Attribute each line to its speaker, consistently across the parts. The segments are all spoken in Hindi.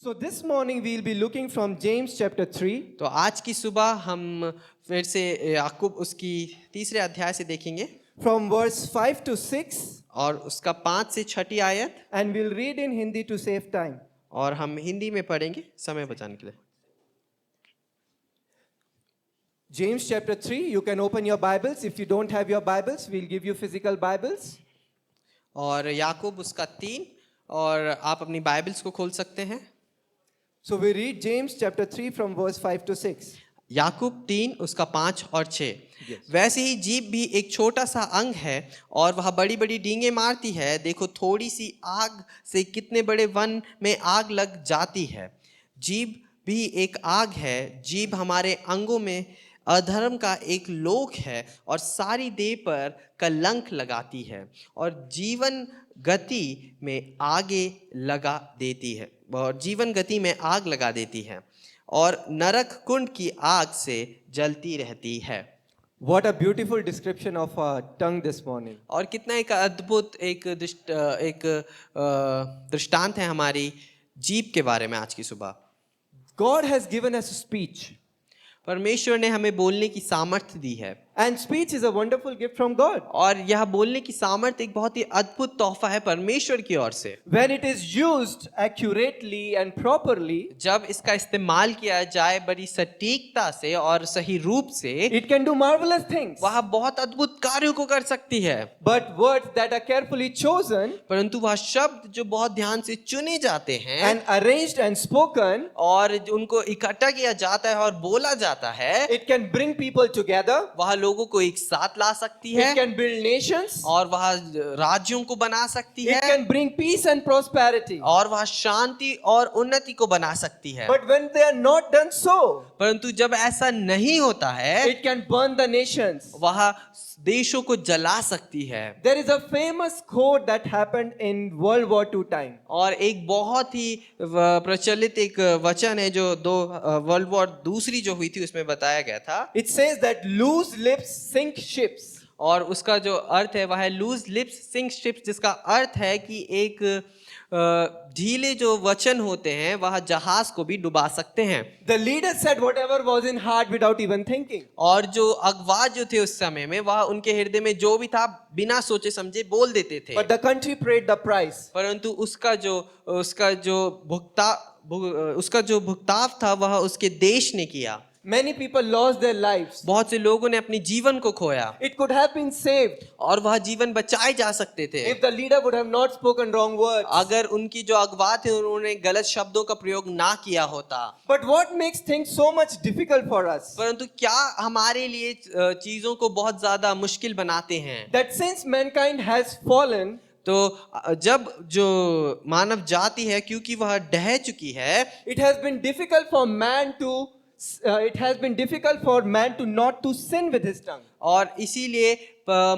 Speaker 1: So this morning we'll be looking from James chapter 3
Speaker 2: तो आज की सुबह हम फिर से याकूब उसकी तीसरे अध्याय से देखेंगे
Speaker 1: from verse 5 to 6
Speaker 2: और उसका 5 से 6 आयत
Speaker 1: and we'll read in Hindi to save time.
Speaker 2: और हम हिंदी में पढ़ेंगे समय बचाने के लिए।
Speaker 1: James chapter 3, you can open your Bibles. If you don't have your Bibles, we'll give you physical Bibles.
Speaker 2: और याकूब उसका 3 और आप अपनी बाइबल्स को खोल सकते हैं।
Speaker 1: So we read James chapter 3 from verse 5 to 6.
Speaker 2: याकूब 3 उसका 5 और 6।
Speaker 1: Yes.
Speaker 2: वैसे ही जीभ भी एक छोटा सा अंग है और वह बड़ी बड़ी डींगे मारती है। देखो थोड़ी सी आग से कितने बड़े वन में आग लग जाती है। जीभ भी एक आग है। जीभ हमारे अंगों में अधर्म का एक लोक है और सारी देह पर कलंक लगाती है और जीवन गति में आगे लगा देती है और जीवन गति में आग लगा देती है और नरक कुंड की आग से जलती रहती है।
Speaker 1: What a beautiful description of our tongue this morning.
Speaker 2: और कितना एक अद्भुत एक दृष्टांत है हमारी जीभ के बारे में आज की सुबह।
Speaker 1: God has given us speech.
Speaker 2: परमेश्वर ने हमें बोलने की सामर्थ्य दी है
Speaker 1: And speech is a wonderful gift from God.
Speaker 2: और यह बोलने की सामर्थ्य एक बहुत ही अद्भुत तोहफा है परमेश्वर की ओर से।
Speaker 1: When it is used accurately and properly,
Speaker 2: जब इसका इस्तेमाल किया जाए बड़ी सटीकता से और सही रूप से,
Speaker 1: it can do marvelous things.
Speaker 2: वह बहुत अद्भुत कार्यों को कर सकती है।
Speaker 1: But words that are carefully chosen
Speaker 2: परंतु वह शब्द जो बहुत ध्यान से चुने जाते हैं
Speaker 1: and arranged and spoken,
Speaker 2: और उनको इकट्ठा किया जाता है और बोला जाता है,
Speaker 1: it can bring people together.
Speaker 2: वह लोगों को एक साथ ला सकती है
Speaker 1: It can build nations.
Speaker 2: और वह राज्यों को बना सकती
Speaker 1: It
Speaker 2: है
Speaker 1: can bring peace and prosperity.
Speaker 2: और वह शांति और उन्नति को बना सकती है।
Speaker 1: But when they are not done so,
Speaker 2: परंतु जब ऐसा नहीं होता है,
Speaker 1: it can burn the nations.
Speaker 2: वह देशों को जला सकती है।
Speaker 1: There is a famous quote that happened in World War II time.
Speaker 2: और एक बहुत ही प्रचलित एक वचन है जो वर्ल्ड वॉर दूसरी जो हुई थी उसमें बताया गया था।
Speaker 1: It says that loose lips sink ships.
Speaker 2: और उसका जो अर्थ है वह है लूज लिप्स सिंक शिप्स, जिसका अर्थ है कि एक ढीले जो वचन होते हैं वह जहाज को भी डुबा सकते हैं।
Speaker 1: The leader said whatever was in heart without even thinking.
Speaker 2: और जो अगवा जो थे उस समय में वह उनके हृदय में जो भी था बिना सोचे समझे बोल देते थे।
Speaker 1: But the country paid the price.
Speaker 2: परंतु उसका जो भुगताव था वह उसके देश ने किया।
Speaker 1: Many people lost their lives.
Speaker 2: बहुत से लोगों ने अपने जीवन को खोया
Speaker 1: It could have been saved
Speaker 2: और वह जीवन बचाए जा सकते थे
Speaker 1: if the leader would have not spoken wrong words.
Speaker 2: अगर उनकी जो अगवा थे उन्होंने गलत शब्दों का प्रयोग ना किया होता।
Speaker 1: But what makes things so much difficult for us?
Speaker 2: परंतु क्या हमारे लिए चीजों को बहुत ज्यादा मुश्किल बनाते हैं
Speaker 1: That since mankind has fallen,
Speaker 2: तो जब जो मानव जाति है क्योंकि वह ढह चुकी है,
Speaker 1: it has been difficult for man to not to sin with his tongue.
Speaker 2: और इसीलिए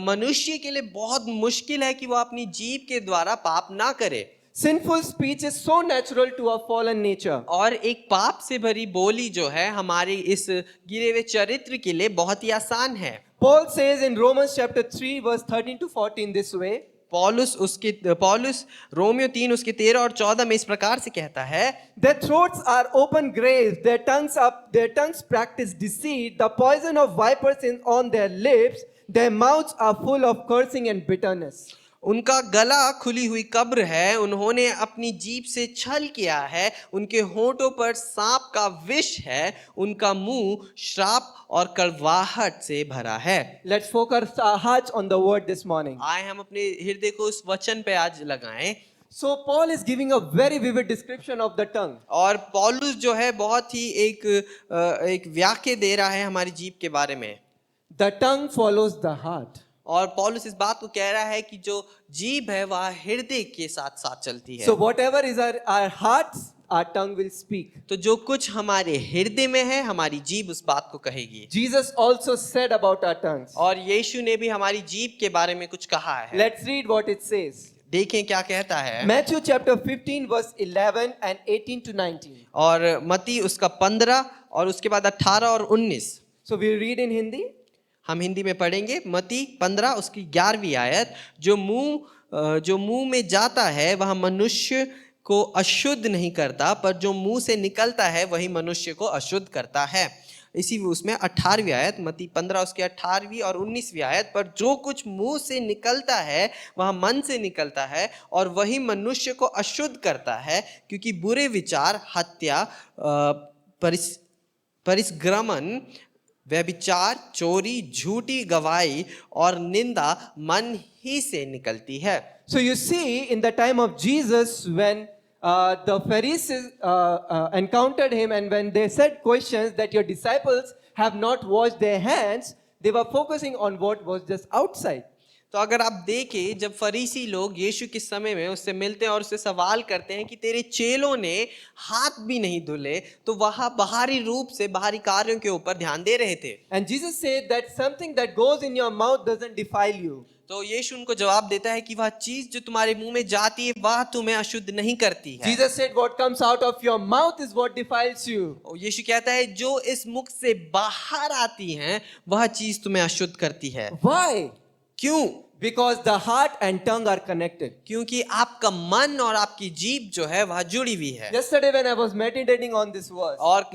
Speaker 2: मनुष्य के लिए बहुत मुश्किल है कि वह अपनी जीभ के द्वारा पाप ना करे।
Speaker 1: Sinful speech is so natural to our fallen nature.
Speaker 2: और एक पाप से भरी बोली जो है हमारी इस गिरे हुए चरित्र के लिए बहुत ही आसान है।
Speaker 1: Paul says in Romans chapter 3 verse 13 to 14 this way.
Speaker 2: पौलुस रोमियो 3 उसके 13 और 14 में इस प्रकार से कहता है,
Speaker 1: Their throats are open graves, their tongues practice deceit, the poison of vipers is on their lips, their mouths are full of cursing and bitterness.
Speaker 2: उनका गला खुली हुई कब्र है, उन्होंने अपनी जीभ से छल किया है, उनके होंठों पर सांप का विष है, उनका मुंह श्राप और कड़वाहट से भरा है।
Speaker 1: Let's focus our hearts on the word this morning.
Speaker 2: आए हम अपने हृदय को उस वचन पे आज लगाएं।
Speaker 1: So Paul is giving a very vivid description of the tongue.
Speaker 2: और पौलुस जो है बहुत ही एक व्याख्या दे रहा है हमारी जीभ के बारे में।
Speaker 1: The tongue follows the heart.
Speaker 2: और पौलुस इस बात को कह रहा है कि जो जीभ है वह हृदय के साथ साथ चलती है।
Speaker 1: So whatever is our hearts, our tongue will speak.
Speaker 2: तो जो कुछ हमारे हृदय में है हमारी जीभ उस बात को कहेगी।
Speaker 1: Jesus also said about our tongues.
Speaker 2: और यीशु ने भी हमारी जीभ के बारे में कुछ कहा है।
Speaker 1: Let's read what it says.
Speaker 2: देखें क्या कहता है।
Speaker 1: Matthew chapter 15 verse 11 and 18 to 19.
Speaker 2: और मत्ती उसका 15 और उसके बाद 18 और 19।
Speaker 1: So we read in Hindi.
Speaker 2: हम हिंदी में पढ़ेंगे। मत्ती 15 उसकी 11वीं आयत, जो मुंह में जाता है वह मनुष्य को अशुद्ध नहीं करता, पर जो मुंह से निकलता है वही मनुष्य को अशुद्ध करता है। इसी उसमें 18वीं आयत, मत्ती 15 उसकी 18वीं और 19वीं आयत, पर जो कुछ मुंह से निकलता है वह मन से निकलता है और वही मनुष्य को अशुद्ध करता है, क्योंकि बुरे विचार, हत्या, परिश्रमण, व्यभिचार, चोरी, झूठी गवाही और निंदा मन ही से निकलती है।
Speaker 1: So you see, in the time of Jesus, when the Pharisees encountered him, and when they said questions that your disciples have not washed their hands, they were focusing on what was just outside.
Speaker 2: तो अगर आप देखें, जब फरीसी लोग यीशु के समय में उससे मिलते हैं और उससे सवाल करते हैं कि तेरे चेलों ने हाथ भी नहीं धुले, तो वह बाहरी रूप से बाहरी कार्यों के ऊपर ध्यान दे रहे थे।
Speaker 1: And Jesus said that something that goes in your mouth doesn't defile you.
Speaker 2: तो यीशु उनको जवाब देता है कि वह चीज जो तुम्हारे मुंह में जाती है वह तुम्हें अशुद्ध नहीं करती है।
Speaker 1: Jesus said what comes out of your mouth is what defiles you.
Speaker 2: और यीशु कहता है जो इस मुख से बाहर आती हैं वह चीज तुम्हें अशुद्ध करती है।
Speaker 1: Why?
Speaker 2: क्यों?
Speaker 1: Because the heart and tongue are connected.
Speaker 2: क्योंकि आपका मन और आपकी जीभ जो है वह जुड़ी हुई है।
Speaker 1: Yesterday when I was meditating on this verse,
Speaker 2: और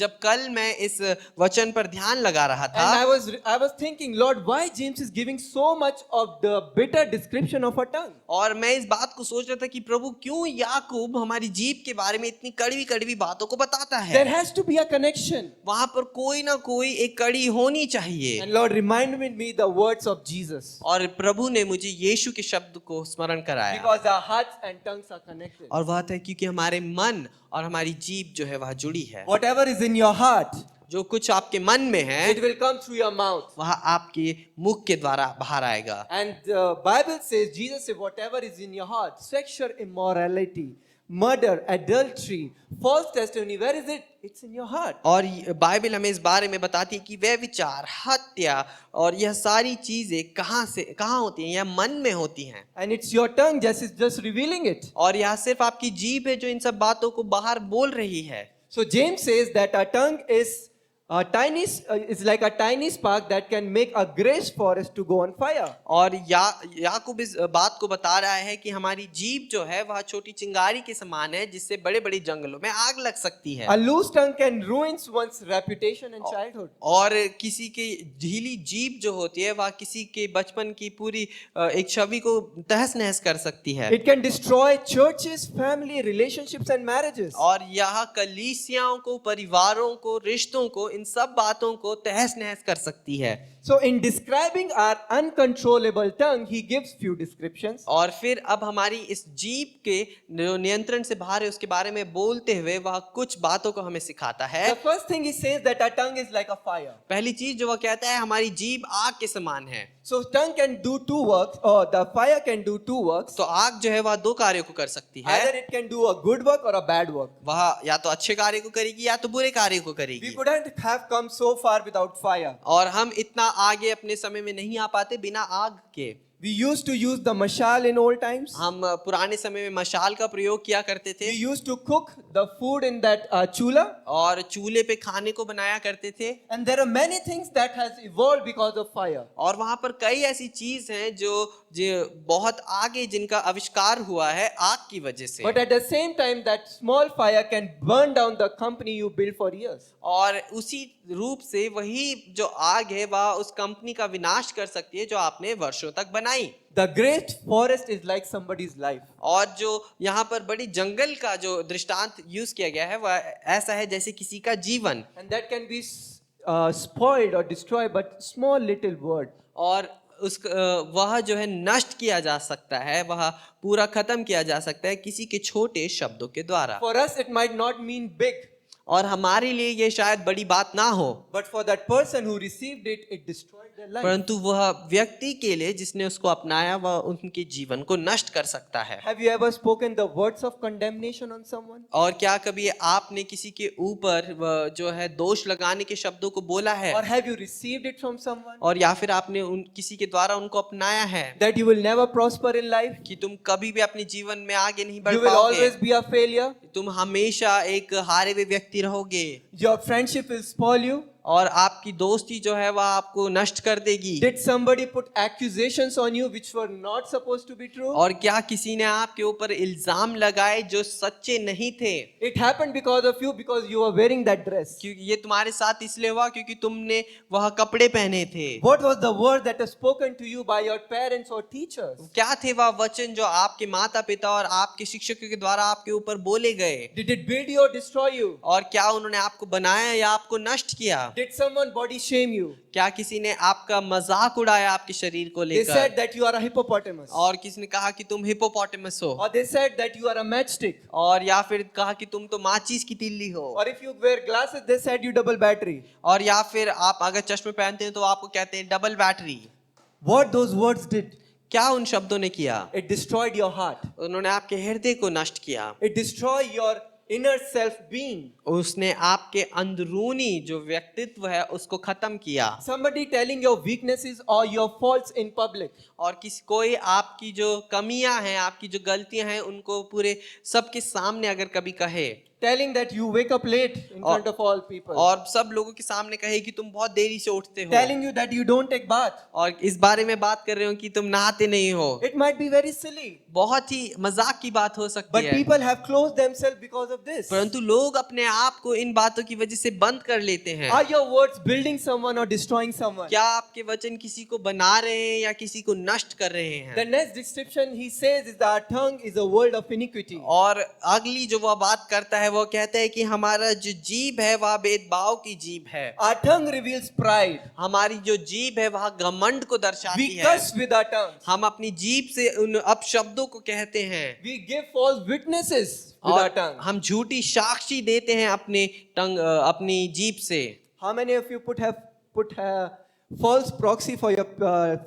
Speaker 2: जब कल मैं इस वचन पर ध्यान लगा रहा था,
Speaker 1: and I was thinking, Lord, why James is giving so much of the bitter description of a tongue?
Speaker 2: और मैं इस बात को सोच रहा था कि प्रभु क्यों याकूब हमारी जीभ के बारे में इतनी कड़वी कड़वी बातों को बताता है।
Speaker 1: There has to be a connection.
Speaker 2: वहां पर कोई ना कोई एक कड़ी होनी चाहिए।
Speaker 1: And Lord reminded me the words of Jesus.
Speaker 2: और प्रभु ने मुझे यीशु के शब्द को स्मरण कराया।
Speaker 1: Because our hearts and tongues are connected.
Speaker 2: और वह है क्योंकि हमारे मन और हमारी जीभ जो है वह जुड़ी है।
Speaker 1: Whatever is in your heart,
Speaker 2: जो कुछ आपके मन में है
Speaker 1: it will come through your mouth.
Speaker 2: वह आपके मुख के द्वारा बाहर आएगा।
Speaker 1: And the Bible says, Jesus said, whatever is in your heart, sexual immorality, murder, adultery, false testimony, where is it? It's in your heart.
Speaker 2: और बाइबल हमें इस बारे में बताती है कि वे विचार, हत्या और यह सारी चीजें कहाँ होती हैं? यह मन में होती हैं।
Speaker 1: And it's your tongue just revealing it.
Speaker 2: और यह सिर्फ आपकी जीभ है जो इन सब बातों को बाहर बोल रही है।
Speaker 1: So James says that our tongue is like a tiny spark that can make a great forest to go on fire.
Speaker 2: और याकूब इस बात को बता रहा है कि हमारी जीभ जो है वह छोटी चिंगारी के समान है जिससे बड़े बड़े जंगलों में आग लग सकती है।
Speaker 1: A loose tongue can ruin one's reputation in childhood.
Speaker 2: और किसी की ढीली जीभ जो होती है वह किसी के बचपन की पूरी एक छवि को तहस नहस कर सकती है।
Speaker 1: It can destroy churches, family, relationships and marriages.
Speaker 2: और यह कलीसियाओं को, परिवारों को, रिश्तों को, इन सब बातों को तहस नहस कर सकती है।
Speaker 1: So in describing our uncontrollable tongue, he gives few descriptions.
Speaker 2: और फिर अब हमारी इस जीभ के जो नियंत्रण से बाहर है उसके बारे में बोलते हुए वह कुछ बातों को हमें सिखाता है।
Speaker 1: The first thing he says that our tongue is like a fire.
Speaker 2: पहली चीज जो वह कहता है हमारी जीभ आग के समान है।
Speaker 1: So tongue can do two works, or the fire can do two works.
Speaker 2: तो आग जो है वह दो कार्यों को कर सकती है।
Speaker 1: Either it can do a good work or a bad work.
Speaker 2: वह या तो अच्छे कार्य को करेगी या तो बुरे कार्य को
Speaker 1: We
Speaker 2: करेगी।
Speaker 1: couldn't have come so far without fire.
Speaker 2: और हम इतना आगे अपने समय में नहीं आ पाते बिना आग के।
Speaker 1: We used to use the mashal in old times.
Speaker 2: हम पुराने समय में मशाल का प्रयोग किया करते थे।
Speaker 1: We used to cook the food in that chula.
Speaker 2: और चूल्हे पे खाने को बनाया करते थे।
Speaker 1: And there are many things that has evolved because of fire.
Speaker 2: और वहां पर कई ऐसी चीज हैं जो बहुत आगे जिनका आविष्कार हुआ है आग की वजह से।
Speaker 1: But at the same time, that small fire can burn down the company you built for years.
Speaker 2: और उसी रूप से वही जो आग है वह उस कंपनी का विनाश कर सकती है जो आपने वर्षों तक बनाई।
Speaker 1: The great forest is like somebody's life.
Speaker 2: और जो यहाँ पर बड़ी जंगल का जो दृष्टांत यूज किया गया है वह ऐसा है जैसे किसी का जीवन।
Speaker 1: And that can be spoiled or destroyed by small little word.
Speaker 2: और वह जो है नष्ट किया जा सकता है, वह पूरा खत्म किया जा सकता है किसी के छोटे शब्दों के द्वारा।
Speaker 1: For us it might not mean big.
Speaker 2: और हमारे लिए ये शायद बड़ी बात ना हो,
Speaker 1: But for that person who received it, it destroyed their life.
Speaker 2: परंतु वह व्यक्ति के लिए जिसने उसको अपनाया वह उनके जीवन को नष्ट कर सकता है।
Speaker 1: Have you ever spoken the words of condemnation on someone?
Speaker 2: और क्या कभी आपने किसी के ऊपर जो है दोष लगाने के शब्दों को बोला है?
Speaker 1: Or have you received it from someone?
Speaker 2: और या फिर आपने किसी के द्वारा उनको अपनाया है
Speaker 1: That you will never prosper in life?
Speaker 2: कि तुम कभी भी अपने जीवन में आगे नहीं बढ़
Speaker 1: You will
Speaker 2: पाओगे,
Speaker 1: always be a failure?
Speaker 2: तुम हमेशा एक हारे हुए व्यक्ति रहोगे,
Speaker 1: Your friendship will spoil you?
Speaker 2: और आपकी दोस्ती जो है वह आपको नष्ट कर देगी।
Speaker 1: Did somebody put accusations on you which were not supposed to be true?
Speaker 2: और क्या किसी ने आपके ऊपर इल्जाम लगाए जो सच्चे नहीं थे?
Speaker 1: It happened because of you, because you were wearing that dress.
Speaker 2: क्योंकि ये तुम्हारे साथ इसलिए हुआ क्योंकि तुमने वह कपड़े पहने थे।
Speaker 1: What was the word that was spoken to you by your parents or teachers?
Speaker 2: क्या थे वह वचन जो आपके माता पिता और आपके शिक्षकों के द्वारा आपके ऊपर बोले गए?
Speaker 1: Did it build you or destroy you?
Speaker 2: और क्या उन्होंने आपको बनाया या आपको नष्ट किया?
Speaker 1: Did someone body shame you?
Speaker 2: क्या किसी ने आपका मजाक उड़ाया आपके शरीर को
Speaker 1: They said
Speaker 2: लेकर?
Speaker 1: that you are a hippopotamus.
Speaker 2: और किसी ने कहा कि तुम हिपोपोटामस हो,
Speaker 1: Or they said that you are a matchstick.
Speaker 2: और या फिर कहा कि तुम तो माचिस की तिल्ली हो,
Speaker 1: Or if you wear glasses, they said you double battery.
Speaker 2: और या फिर आप अगर चश्मे पहनते हैं तो आपको कहते हैं double battery.
Speaker 1: What those words did?
Speaker 2: क्या उन शब्दों ने किया?
Speaker 1: It destroyed your heart.
Speaker 2: उन्होंने आपके हृदय को नष्ट किया।
Speaker 1: It destroyed your inner self being.
Speaker 2: उसने आपके अंदरूनी जो व्यक्तित्व है उसको खत्म किया।
Speaker 1: Somebody telling your weaknesses or your faults in public.
Speaker 2: और कोई आपकी जो कमियां हैं, आपकी जो गलतियां हैं, उनको पूरे सबके सामने अगर कभी कहे,
Speaker 1: Telling that you wake up late in front of all people.
Speaker 2: और सब लोगों के सामने कहे कि तुम बहुत देरी से उठते हो,
Speaker 1: Telling you that you don't take bath.
Speaker 2: और इस बारे में बात कर रहे हो कि तुम नहाते नहीं हो।
Speaker 1: It might be very silly.
Speaker 2: बहुत ही मजाक की बात हो सकती
Speaker 1: But
Speaker 2: है,
Speaker 1: people have closed themselves because of this.
Speaker 2: परंतु लोग अपने आप को इन बातों की वजह से बंद कर लेते हैं।
Speaker 1: Are your words building someone or destroying someone?
Speaker 2: क्या आपके वचन किसी को बना रहे हैं या किसी को नष्ट कर रहे हैं?
Speaker 1: The next description he says is that our tongue is a word of iniquity.
Speaker 2: और अगली जो वह बात करता है वो कहता है कि हमारा जो जीभ है वह भेदभाव की जीभ है।
Speaker 1: Our tongue reveals pride.
Speaker 2: हमारी जो जीभ है वह घमंड को दर्शाती
Speaker 1: We
Speaker 2: है।
Speaker 1: curse with our tongues.
Speaker 2: हम अपनी जीभ से उन अपशब्दों को कहते हैं,
Speaker 1: We give false witnesses with our
Speaker 2: और
Speaker 1: tongue.
Speaker 2: हम झूठी साक्षी देते हैं अपनी जीभ से।
Speaker 1: How many of you have put false proxy for your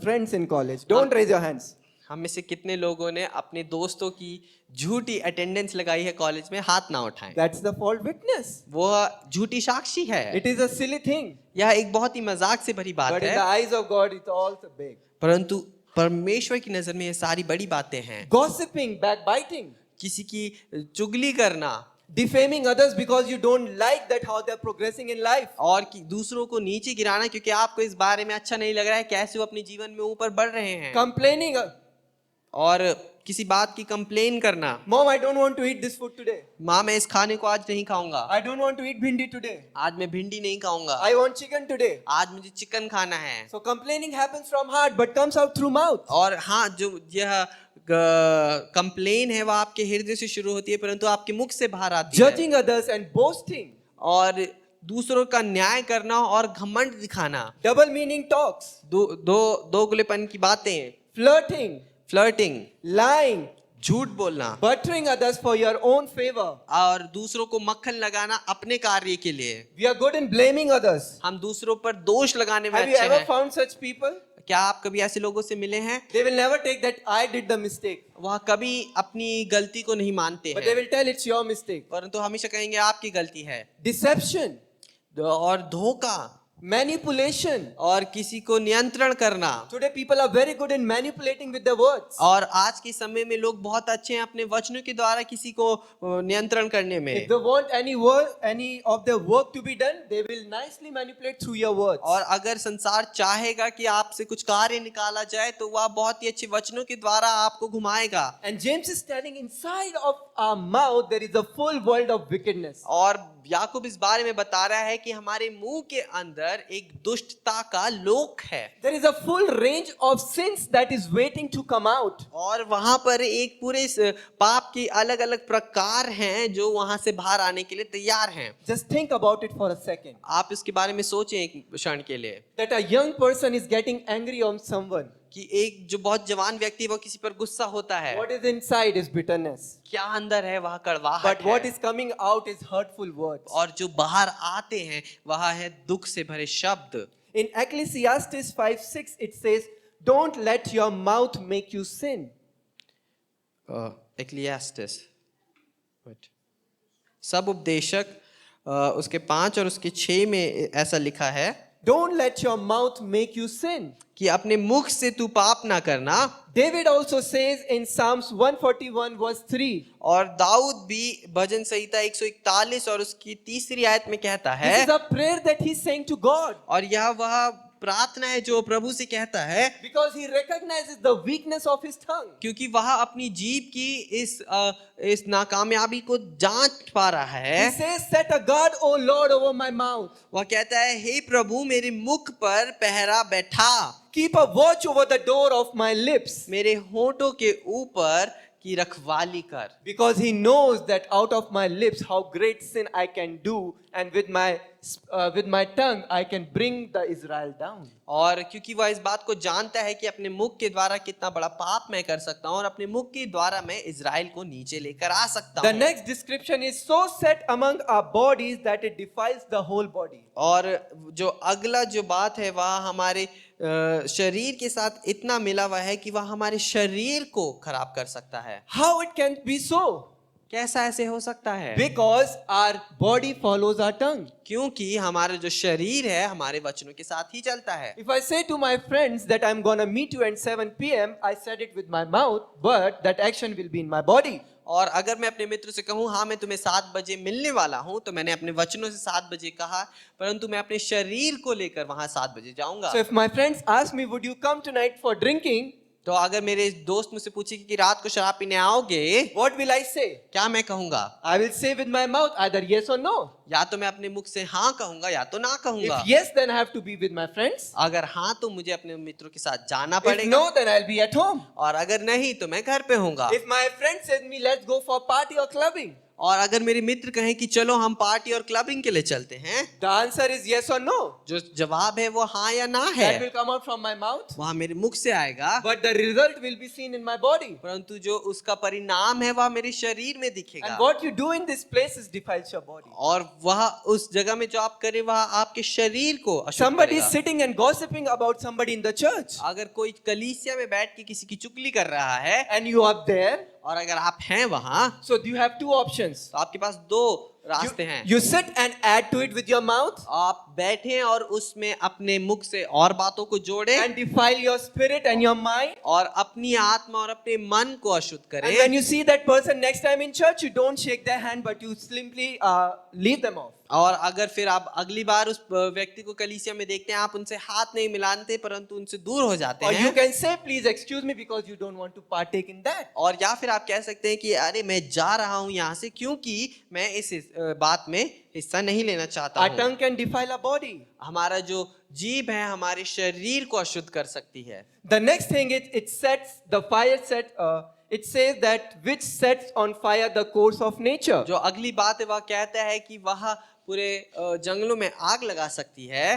Speaker 1: friends in college? Don't raise your hands.
Speaker 2: हम में से कितने लोगों ने अपने दोस्तों की झूठी अटेंडेंस लगाई है कॉलेज में? हाथ ना उठाएं।
Speaker 1: That's the false witness.
Speaker 2: वो झूठी साक्षी है।
Speaker 1: It is a silly thing.
Speaker 2: यह एक बहुत ही मजाक से भरी बात
Speaker 1: But in
Speaker 2: है,
Speaker 1: the eyes of God, it's also big.
Speaker 2: परंतु परमेश्वर की नजर में ये सारी बड़ी बातें हैं।
Speaker 1: Gossiping, backbiting,
Speaker 2: किसी की चुगली करना,
Speaker 1: defaming others because you don't like that how they're progressing in life.
Speaker 2: और कि दूसरों को नीचे गिराना क्योंकि आपको इस बारे में अच्छा नहीं लग रहा है कैसे वो अपने जीवन में ऊपर बढ़ रहे हैं,
Speaker 1: Complaining,
Speaker 2: और किसी बात की कंप्लेन करना।
Speaker 1: Mom, I don't want to eat this food today.
Speaker 2: माँ, मैं इस खाने को आज नहीं खाऊंगा,
Speaker 1: I don't want to eat bhindi today.
Speaker 2: आज मैं भिंडी नहीं खाऊंगा,
Speaker 1: I want chicken today.
Speaker 2: आज मुझे चिकन खाना है।
Speaker 1: So complaining happens from heart but comes out through mouth.
Speaker 2: और हाँ, जो यह कंप्लेन है वह आपके हृदय से शुरू होती है परंतु आपके मुख से बाहर आती है।
Speaker 1: Judging others and boasting.
Speaker 2: और दूसरों का न्याय करना और घमंड दिखाना,
Speaker 1: Double meaning talks.
Speaker 2: दोगलेपन की बातें,
Speaker 1: Flirting.
Speaker 2: Flirting,
Speaker 1: Lying.
Speaker 2: झूठ बोलना,
Speaker 1: Buttering others for your own favor.
Speaker 2: और दूसरों को मक्खन लगाना अपने कार्य के लिए।
Speaker 1: We are good in blaming others.
Speaker 2: हम दूसरों पर दोष लगाने में
Speaker 1: Have you
Speaker 2: अच्छे
Speaker 1: ever
Speaker 2: हैं।
Speaker 1: found such people?
Speaker 2: क्या आप कभी ऐसे लोगों से मिले हैं?
Speaker 1: They will never take that I did the mistake.
Speaker 2: वह कभी अपनी गलती को नहीं मानते
Speaker 1: But they
Speaker 2: हैं,
Speaker 1: will tell it's your mistake.
Speaker 2: परंतु हमेशा कहेंगे आपकी गलती है।
Speaker 1: Deception.
Speaker 2: और धोखा,
Speaker 1: Manipulation.
Speaker 2: और किसी को नियंत्रण करना।
Speaker 1: Today people are very good in manipulating with their words.
Speaker 2: और आज के समय में लोग बहुत अच्छे हैं अपने वचनों के द्वारा किसी को नियंत्रण करने में।
Speaker 1: If they want any of their work to be done, they will nicely manipulate through your words.
Speaker 2: और अगर संसार चाहेगा कि आपसे कुछ कार्य निकाला जाए तो वह बहुत ही अच्छे वचनों के द्वारा आपको घुमाएगा।
Speaker 1: And James is telling inside of our mouth there is a full world of wickedness.
Speaker 2: और याकूब इस बारे में बता रहा है कि हमारे मुंह के अंदर एक दुष्टता का लोक है।
Speaker 1: There is a full range of sins that is waiting to come out.
Speaker 2: और वहां पर एक पूरे पाप के अलग अलग प्रकार हैं जो वहां से बाहर आने के लिए तैयार हैं।
Speaker 1: Just think about it for a second.
Speaker 2: आप इसके बारे में सोचें एक क्षण के लिए
Speaker 1: That a young person is getting angry on someone.
Speaker 2: कि एक जो बहुत जवान व्यक्ति है वो किसी पर गुस्सा होता है,
Speaker 1: What is inside is bitterness.
Speaker 2: क्या अंदर है वह कड़वाहट
Speaker 1: But what
Speaker 2: है,
Speaker 1: is coming out is hurtful words.
Speaker 2: और जो बाहर आते हैं वह है दुख से भरे शब्द।
Speaker 1: In Ecclesiastes 5:6 it says, "Don't let your mouth make you sin."
Speaker 2: एक्लियास्टिस सब उपदेशक उसके 5 और उसके 6 में ऐसा लिखा है,
Speaker 1: don't let your mouth make you sin.
Speaker 2: कि अपने मुख से तू पाप ना करना।
Speaker 1: David also says in Psalms 141 verse 3,
Speaker 2: और दाऊद भी भजन संहिता 141 और उसकी 3री आयत में कहता
Speaker 1: this
Speaker 2: है,
Speaker 1: is a prayer that he's saying to God
Speaker 2: और यह वह प्रार्थना है जो प्रभु से कहता है,
Speaker 1: because he recognizes the weakness of his tongue.
Speaker 2: क्योंकि वह अपनी जीभ की इस नाकामयाबी को जांच पा रहा
Speaker 1: He
Speaker 2: है।
Speaker 1: says, set a guard, O Lord, over my mouth.
Speaker 2: वह कहता है, हे प्रभु मेरे मुख पर पहरा बैठा,
Speaker 1: Keep a watch over the door of my lips.
Speaker 2: मेरे होठों के ऊपर की रखवाली कर।
Speaker 1: Because he knows that out of my lips how great sin I can do, and with my tongue I can bring the Israel down.
Speaker 2: और क्योंकि वह इस बात को जानता है कि अपने मुख के द्वारा कितना बड़ा पाप मैं कर सकता हूँ और अपने मुख के द्वारा मैं इजराइल को नीचे लेकर आ सकता
Speaker 1: The
Speaker 2: हूँ।
Speaker 1: next description is so set among our bodies that it defiles the whole body.
Speaker 2: और जो अगला जो बात है वह हमारे शरीर के साथ इतना मिला हुआ है कि वह हमारे शरीर को खराब कर सकता है।
Speaker 1: How it can be so?
Speaker 2: कैसा ऐसे हो सकता है?
Speaker 1: Because our body follows our tongue.
Speaker 2: क्योंकि हमारा जो शरीर है हमारे वचनों के साथ ही चलता है।
Speaker 1: If I say to my friends that I'm gonna meet you at 7 p.m., I said it with my mouth, but that action will be in my body.
Speaker 2: और अगर मैं अपने मित्र से कहूँ हाँ मैं तुम्हें 7 बजे मिलने वाला हूँ, तो मैंने अपने वचनों से 7 बजे कहा, परंतु मैं अपने शरीर को लेकर वहां 7 बजे जाऊंगा।
Speaker 1: So if my friends ask me, would you come tonight for drinking?
Speaker 2: तो अगर मेरे दोस्त मुझसे पूछे कि रात को शराब पीने आओगे,
Speaker 1: What will I say?
Speaker 2: क्या मैं कहूंगा?
Speaker 1: I will say with my mouth either yes or no.
Speaker 2: या तो मैं अपने मुख से हाँ कहूंगा या तो ना कहूंगा।
Speaker 1: If yes, then I have to be with my friends.
Speaker 2: अगर हाँ तो मुझे अपने मित्रों के साथ जाना
Speaker 1: If
Speaker 2: पड़ेगा,
Speaker 1: no, then I'll be at home.
Speaker 2: और अगर नहीं तो मैं घर पे होऊंगा।
Speaker 1: If my friend says me, let's go for party or clubbing,
Speaker 2: और अगर मेरे मित्र कहें कि चलो हम पार्टी और क्लबिंग के लिए चलते हैं,
Speaker 1: the answer is yes or no.
Speaker 2: जो जवाब है वो हाँ या ना
Speaker 1: That
Speaker 2: है,
Speaker 1: will come out from my mouth,
Speaker 2: वहाँ मेरे मुख से आएगा,
Speaker 1: but the result will be seen in my body.
Speaker 2: परंतु जो उसका परिणाम है वह मेरे शरीर में दिखेगा।
Speaker 1: And what you do in this place is defiles your body.
Speaker 2: और वह उस जगह में जो आप करें वह आपके शरीर को अशुद्ध
Speaker 1: Somebody is
Speaker 2: करेगा।
Speaker 1: sitting and gossiping about somebody in the church,
Speaker 2: अगर कोई कलीसिया में बैठ के किसी की चुगली कर रहा है
Speaker 1: and you are there,
Speaker 2: और अगर आप हैं वहां,
Speaker 1: so you have two options.
Speaker 2: तो आपके पास 2 रास्ते हैं।
Speaker 1: You sit and add to it with your mouth
Speaker 2: आप बैठें और उसमें अपने मुख से और बातों को जोड़ें
Speaker 1: and defile your spirit and your mind.
Speaker 2: और अपनी आत्मा और अपने मन को अशुद्ध
Speaker 1: And
Speaker 2: करें।
Speaker 1: when you see that person next time in church, you don't shake their hand, but you simply leave them off.
Speaker 2: और अगर फिर आप अगली बार उस व्यक्ति को कलीसिया में देखते हैं, आप उनसे हाथ नहीं मिलाते परंतु उनसे दूर हो जाते
Speaker 1: Or you
Speaker 2: हैं।
Speaker 1: can say, please excuse me, because you don't want to partake in that.
Speaker 2: और या फिर आप कह सकते हैं कि अरे मैं जा रहा हूँ यहाँ से क्योंकि मैं इस बात में हिस्सा नहीं लेना चाहता
Speaker 1: Our
Speaker 2: हूँ।
Speaker 1: tongue can defile our body.
Speaker 2: हमारा जो जीभ है हमारे शरीर को अशुद्ध कर सकती है।
Speaker 1: The next thing it sets the fire set. It says that which sets on fire the course of nature.
Speaker 2: जो अगली बात है वह कहता है कि वह पूरे जंगलों में आग लगा सकती है।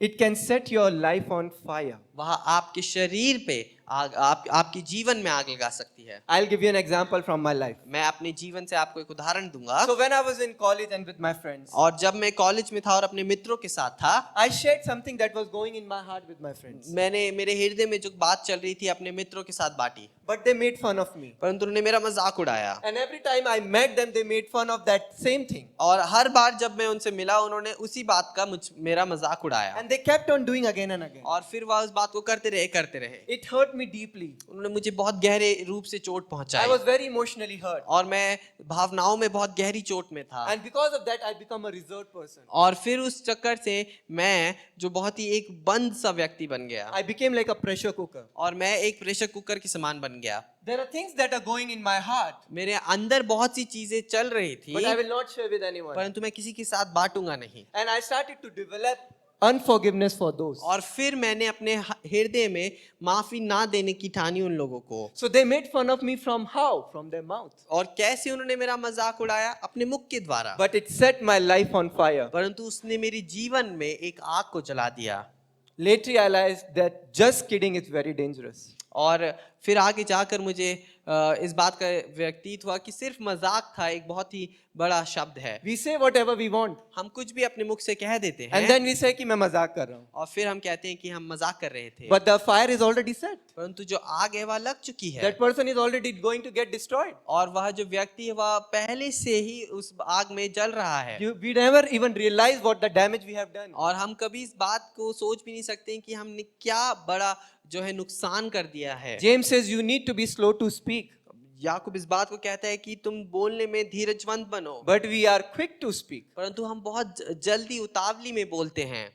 Speaker 1: It can set your life on fire.
Speaker 2: वह आपके शरीर पे आग, आपके जीवन में आग लगा सकती है।
Speaker 1: I'll give you an example from my life.
Speaker 2: मैं अपने जीवन से आपको एक उदाहरण दूंगा।
Speaker 1: So when I was in college and with my friends,
Speaker 2: और जब मैं कॉलेज में था और अपने मित्रों के साथ था,
Speaker 1: I shared something that was going in my heart with my friends.
Speaker 2: मैंने मेरे हृदय में जो बात चल रही थी अपने मित्रों के साथ बांटी,
Speaker 1: But they made fun of me.
Speaker 2: परंतु उन्होंने मेरा मजाक उड़ाया।
Speaker 1: And every time I met them, they made fun of that same thing.
Speaker 2: और हर बार जब मैं उनसे मिला उन्होंने उसी बात का मेरा मजाक उड़ाया।
Speaker 1: And they kept on doing again and again.
Speaker 2: और फिर वह उस बात को करते रहे।
Speaker 1: It hurt me deeply.
Speaker 2: उन्होंने मुझे बहुत गहरे रूप से चोट
Speaker 1: I
Speaker 2: पहुंचाई
Speaker 1: was very emotionally hurt.
Speaker 2: और मैं भावनाओं में बहुत गहरी चोट में था।
Speaker 1: And because of that, I become a reserved person.
Speaker 2: और फिर उस चक्कर से मैं जो बहुत ही एक बंद सा व्यक्ति बन गया
Speaker 1: I became like a pressure cooker.
Speaker 2: और मैं एक प्रेशर कुकर के समान बन गया।
Speaker 1: There are things that are going in my heart,
Speaker 2: मेरे अंदर बहुत सी चीजें चल रही थी,
Speaker 1: but I will not share with anyone.
Speaker 2: परंतु मैं किसी के साथ बांटूंगा नहीं।
Speaker 1: And I started to develop unforgiveness for those.
Speaker 2: और फिर मैंने अपने हृदय में माफी ना देने की ठानी उन लोगों को।
Speaker 1: So they made fun of me from how? From their mouth.
Speaker 2: और कैसे उन्होंने मेरा मजाक उड़ाया? अपने मुख के द्वारा।
Speaker 1: But it set my life on fire.
Speaker 2: परंतु उसने मेरे जीवन में एक आग को जला दिया।
Speaker 1: Later I realized that just kidding is very dangerous.
Speaker 2: और फिर आगे जाकर मुझे इस बात का व्यतीत हुआ कि सिर्फ मजाक था, एक बहुत ही बड़ा शब्द है।
Speaker 1: We say whatever we want.
Speaker 2: हम कुछ भी अपने मुख से कह देते
Speaker 1: And
Speaker 2: हैं
Speaker 1: then we say कि मैं मजाक कर रहा हूँ.
Speaker 2: और फिर हम कहते हैं कि हम मजाक कर रहे थे,
Speaker 1: But the fire is already set.
Speaker 2: परंतु जो आग है वह लग चुकी है
Speaker 1: That person is already going to get destroyed.
Speaker 2: और वह जो व्यक्ति है वह पहले से ही उस आग में जल रहा है।
Speaker 1: We never even realize what the damage we have done.
Speaker 2: और हम कभी इस बात को सोच भी नहीं सकते कि हमने क्या बड़ा जो है नुकसान कर दिया है।
Speaker 1: James says you need to be slow to speak,
Speaker 2: याकूब इस बात को कहता है कि तुम बोलने में धीरजवंत बनो,
Speaker 1: but we are quick to speak.
Speaker 2: परंतु हम बहुत जल्दी उतावली में बोलते हैं।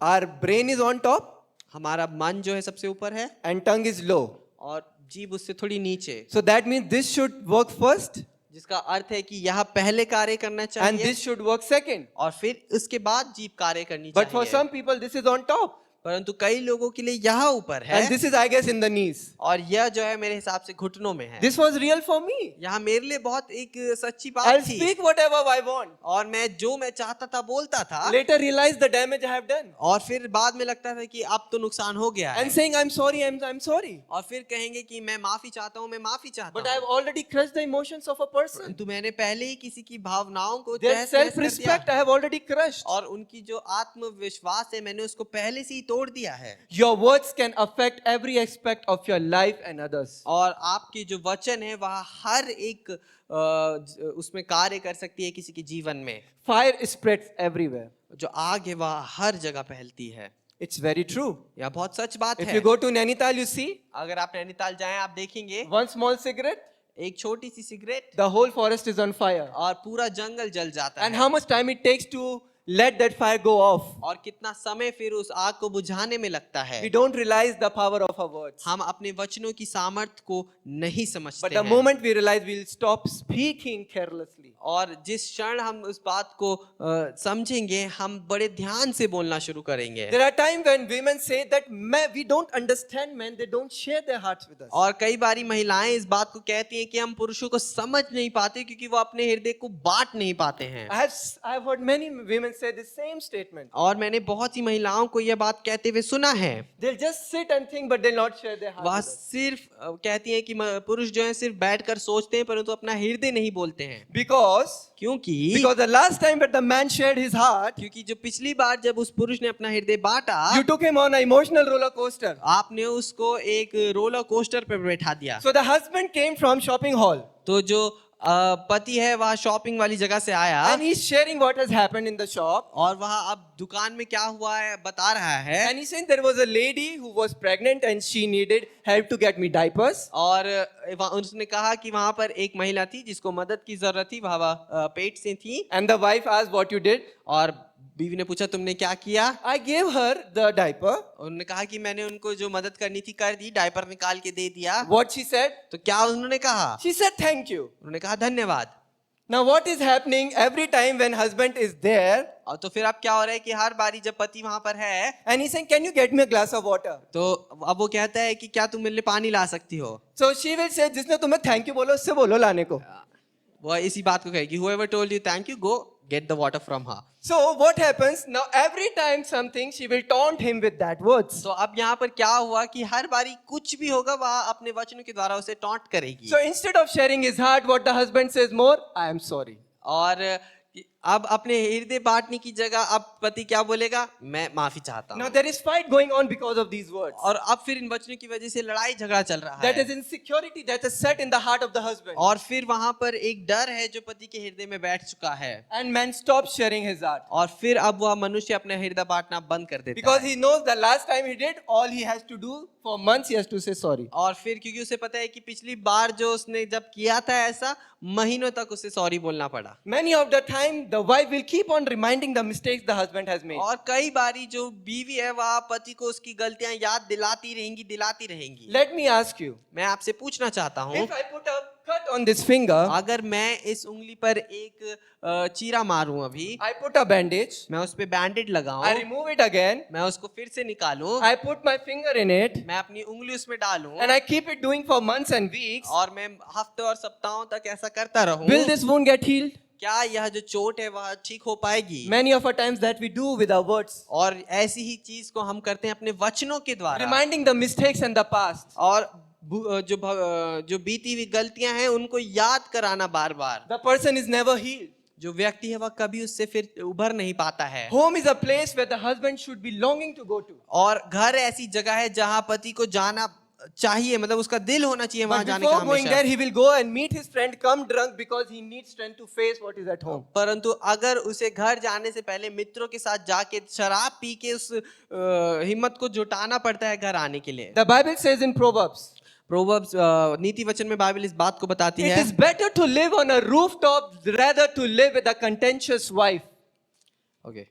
Speaker 1: Our brain is on top
Speaker 2: हमारा मन जो है सबसे ऊपर है
Speaker 1: and tongue is low.
Speaker 2: और जीभ उससे थोड़ी नीचे,
Speaker 1: So that means this should work first
Speaker 2: जिसका अर्थ है कि यह पहले कार्य करना
Speaker 1: and
Speaker 2: चाहिए
Speaker 1: this should work second.
Speaker 2: और फिर उसके बाद जीभ कार्य करनी
Speaker 1: But for
Speaker 2: चाहिए।
Speaker 1: some people this is on top
Speaker 2: परंतु कई लोगों के लिए यह ऊपर है
Speaker 1: and this is I guess in the knees.
Speaker 2: और यह जो है मेरे हिसाब से घुटनों में है।
Speaker 1: This was real for me.
Speaker 2: यह मेरे लिए बहुत एक सच्ची बात
Speaker 1: I'll
Speaker 2: थी
Speaker 1: speak whatever I want.
Speaker 2: और मैं जो मैं चाहता था बोलता था
Speaker 1: Later realize the damage I have done
Speaker 2: और फिर बाद में लगता था कि अब तो नुकसान हो गया है
Speaker 1: and saying I'm sorry, I'm sorry.
Speaker 2: और फिर कहेंगे कि मैं माफी चाहता हूँ, मैं माफी चाहता
Speaker 1: But I have
Speaker 2: हूँ,
Speaker 1: already crushed the emotions of a person.
Speaker 2: परंतु मैंने पहले ही किसी की भावनाओं को
Speaker 1: Their
Speaker 2: तहस नहस कर
Speaker 1: self-respect
Speaker 2: दिया
Speaker 1: I have already crushed.
Speaker 2: और उनकी जो आत्मविश्वास है मैंने उसको पहले से ही तोड़ दिया है।
Speaker 1: Your words can affect every aspect of your life and others.
Speaker 2: और आपकी जो वचन है वह हर एक उसमें कार्य कर सकती है किसी के जीवन में।
Speaker 1: Fire spreads everywhere.
Speaker 2: जो आग है वह हर जगह फैलती है।
Speaker 1: It's very true.
Speaker 2: यह बहुत सच बात
Speaker 1: If
Speaker 2: है।
Speaker 1: you go to Nainital, you see
Speaker 2: अगर आप नैनीताल जाएं आप देखेंगे
Speaker 1: one small cigarette,
Speaker 2: एक छोटी सी cigarette
Speaker 1: the whole forest is on fire.
Speaker 2: और पूरा जंगल जल जाता
Speaker 1: And
Speaker 2: है
Speaker 1: how much time it takes to let that fire go off.
Speaker 2: और कितना समय फिर उस आग को बुझाने में लगता है।
Speaker 1: We don't realize the power of our words.
Speaker 2: हम अपने वचनों की सामर्थ्य को नहीं
Speaker 1: But
Speaker 2: समझते
Speaker 1: the
Speaker 2: हैं
Speaker 1: moment we realize, we'll stop speaking carelessly.
Speaker 2: और जिस क्षण हम उस बात को समझेंगे हम बड़े ध्यान से बोलना शुरू करेंगे।
Speaker 1: There are times when women say that we don't understand men, they don't share their hearts with us.
Speaker 2: और कई बारी महिलाएं इस बात को कहती हैं कि हम पुरुषों को समझ नहीं पाते क्योंकि वो अपने हृदय को बांट नहीं पाते हैं।
Speaker 1: I have heard many women say the same statement.
Speaker 2: और मैंने बहुत सी महिलाओं को यह बात कहते हुए सुना है।
Speaker 1: They'll just sit and think, but they'll not share their heart
Speaker 2: वह
Speaker 1: with us.
Speaker 2: सिर्फ कहती हैं कि पुरुष जो है सिर्फ बैठकर सोचते हैं परंतु अपना हृदय नहीं बोलते हैं।
Speaker 1: Because
Speaker 2: क्योंकि
Speaker 1: the last time that the man shared his heart,
Speaker 2: क्योंकि जो पिछली बार जब उस पुरुष ने अपना हृदय बांटा
Speaker 1: you took him on an emotional roller coaster.
Speaker 2: आपने उसको एक रोलर कोस्टर पर बैठा दिया।
Speaker 1: So the husband came from shopping hall
Speaker 2: तो जो पति है वह शॉपिंग वाली जगह से आया
Speaker 1: and he's sharing what has happened in the shop.
Speaker 2: और वह अब दुकान में क्या हुआ है बता रहा है।
Speaker 1: And he said there was a lady who was pregnant and she needed help to get me diapers.
Speaker 2: और उसने कहा कि वहां पर एक महिला थी जिसको मदद की जरूरत थी, वह पेट से थी।
Speaker 1: And the wife asked what you did.
Speaker 2: और बीवी ने पूछा तुमने क्या किया।
Speaker 1: I gave her the diaper.
Speaker 2: उन्होंने कहा कि मैंने उनको जो मदद करनी थी कर दी, डायपर निकाल के दे दिया।
Speaker 1: What she said?
Speaker 2: तो क्या उन्होंने कहा?
Speaker 1: She said thank you.
Speaker 2: उन्होंने कहा धन्यवाद।
Speaker 1: Now what is happening every time when husband is there
Speaker 2: और तो फिर अब क्या हो रहा है कि हर बारी जब पति वहां पर है
Speaker 1: and he's saying can you get me a glass of water?
Speaker 2: तो अब वो कहता है कि क्या तुम मेरे लिए पानी ला सकती हो।
Speaker 1: So she will say जिसने तुम्हें thank you बोला उससे बोलो लाने को.
Speaker 2: वो इसी बात को कहेगी whoever told you thank you go get the water from her।
Speaker 1: So what happens now? Every time something, she will taunt him with that words.
Speaker 2: तो अब यहाँ पर क्या हुआ कि हर बारी कुछ भी होगा वह अपने वचनों के द्वारा उसे टॉन्ट करेगी।
Speaker 1: So instead of sharing his heart, what the husband says more, I am sorry.
Speaker 2: और अब अपने हृदय बांटने की जगह अब पति क्या बोलेगा, मैं माफी चाहता
Speaker 1: Now
Speaker 2: हूँ।
Speaker 1: there is fight going on because of these words.
Speaker 2: और अब फिर इन वचनों की वजह से लड़ाई झगड़ा चल रहा
Speaker 1: That
Speaker 2: है
Speaker 1: is insecurity that is set in the heart of the husband.
Speaker 2: और फिर वहां पर एक डर है जो पति के हृदय में बैठ चुका है
Speaker 1: And man stops sharing his heart.
Speaker 2: और फिर अब वह मनुष्य अपने हृदय बांटना बंद कर देता
Speaker 1: Because
Speaker 2: है।
Speaker 1: he knows the last time he did, all he has to do for months, he has to say sorry.
Speaker 2: और फिर क्योंकि उसे पता है कि पिछली बार जो उसने जब किया था ऐसा महीनों तक उसे सॉरी बोलना पड़ा।
Speaker 1: Many of the time, the wife will keep on reminding the mistakes the husband has made.
Speaker 2: और कई बारी जो बीवी है वह पति को उसकी गलतियां याद दिलाती रहेंगी।
Speaker 1: Let me ask you,
Speaker 2: मैं आपसे पूछना चाहता हूँ
Speaker 1: if I put a cut on this finger,
Speaker 2: अगर मैं इस उंगली पर एक चीरा मारूं अभी,
Speaker 1: I put a bandage,
Speaker 2: मैं उस पे बैंडेड लगाऊं,
Speaker 1: I remove it again,
Speaker 2: मैं उसको फिर से निकालूं,
Speaker 1: I put my finger in it,
Speaker 2: मैं अपनी उंगली उसमें डालूं
Speaker 1: and I keep it doing for months and weeks,
Speaker 2: और मैं हफ्ते और सप्ताहों तक ऐसा करता रहूं,
Speaker 1: will this wound get healed?
Speaker 2: क्या यह जो चोट है वह ठीक हो पाएगी?
Speaker 1: Many of our times that we do with our words,
Speaker 2: और ऐसी ही चीज को हम करते हैं अपने वचनों के द्वारा
Speaker 1: reminding the mistakes and the past.
Speaker 2: और जो बीती हुई गलतियां हैं उनको याद कराना बार बार।
Speaker 1: The person is never healed.
Speaker 2: जो व्यक्ति है वह कभी उससे फिर उभर नहीं पाता है।
Speaker 1: Home is a place where the husband should be longing to go to.
Speaker 2: और घर ऐसी जगह है जहां पति को जाना चाहिए, मतलब उसका दिल होना चाहिए वहां
Speaker 1: But
Speaker 2: जाने का
Speaker 1: before going
Speaker 2: हमेशा।
Speaker 1: there, he will go and meet his friend, come drunk because he needs strength to face what is at home.
Speaker 2: परंतु अगर उसे घर जाने से पहले मित्रों के साथ जाके शराब पी के उस हिम्मत को जुटाना पड़ता है घर आने के लिए।
Speaker 1: The Bible says in Proverbs,
Speaker 2: proverbs नीति वचन में बाइबल इस बात को बताती
Speaker 1: it
Speaker 2: है।
Speaker 1: is better to live on a rooftop rather to live with a contentious wife,
Speaker 2: okay,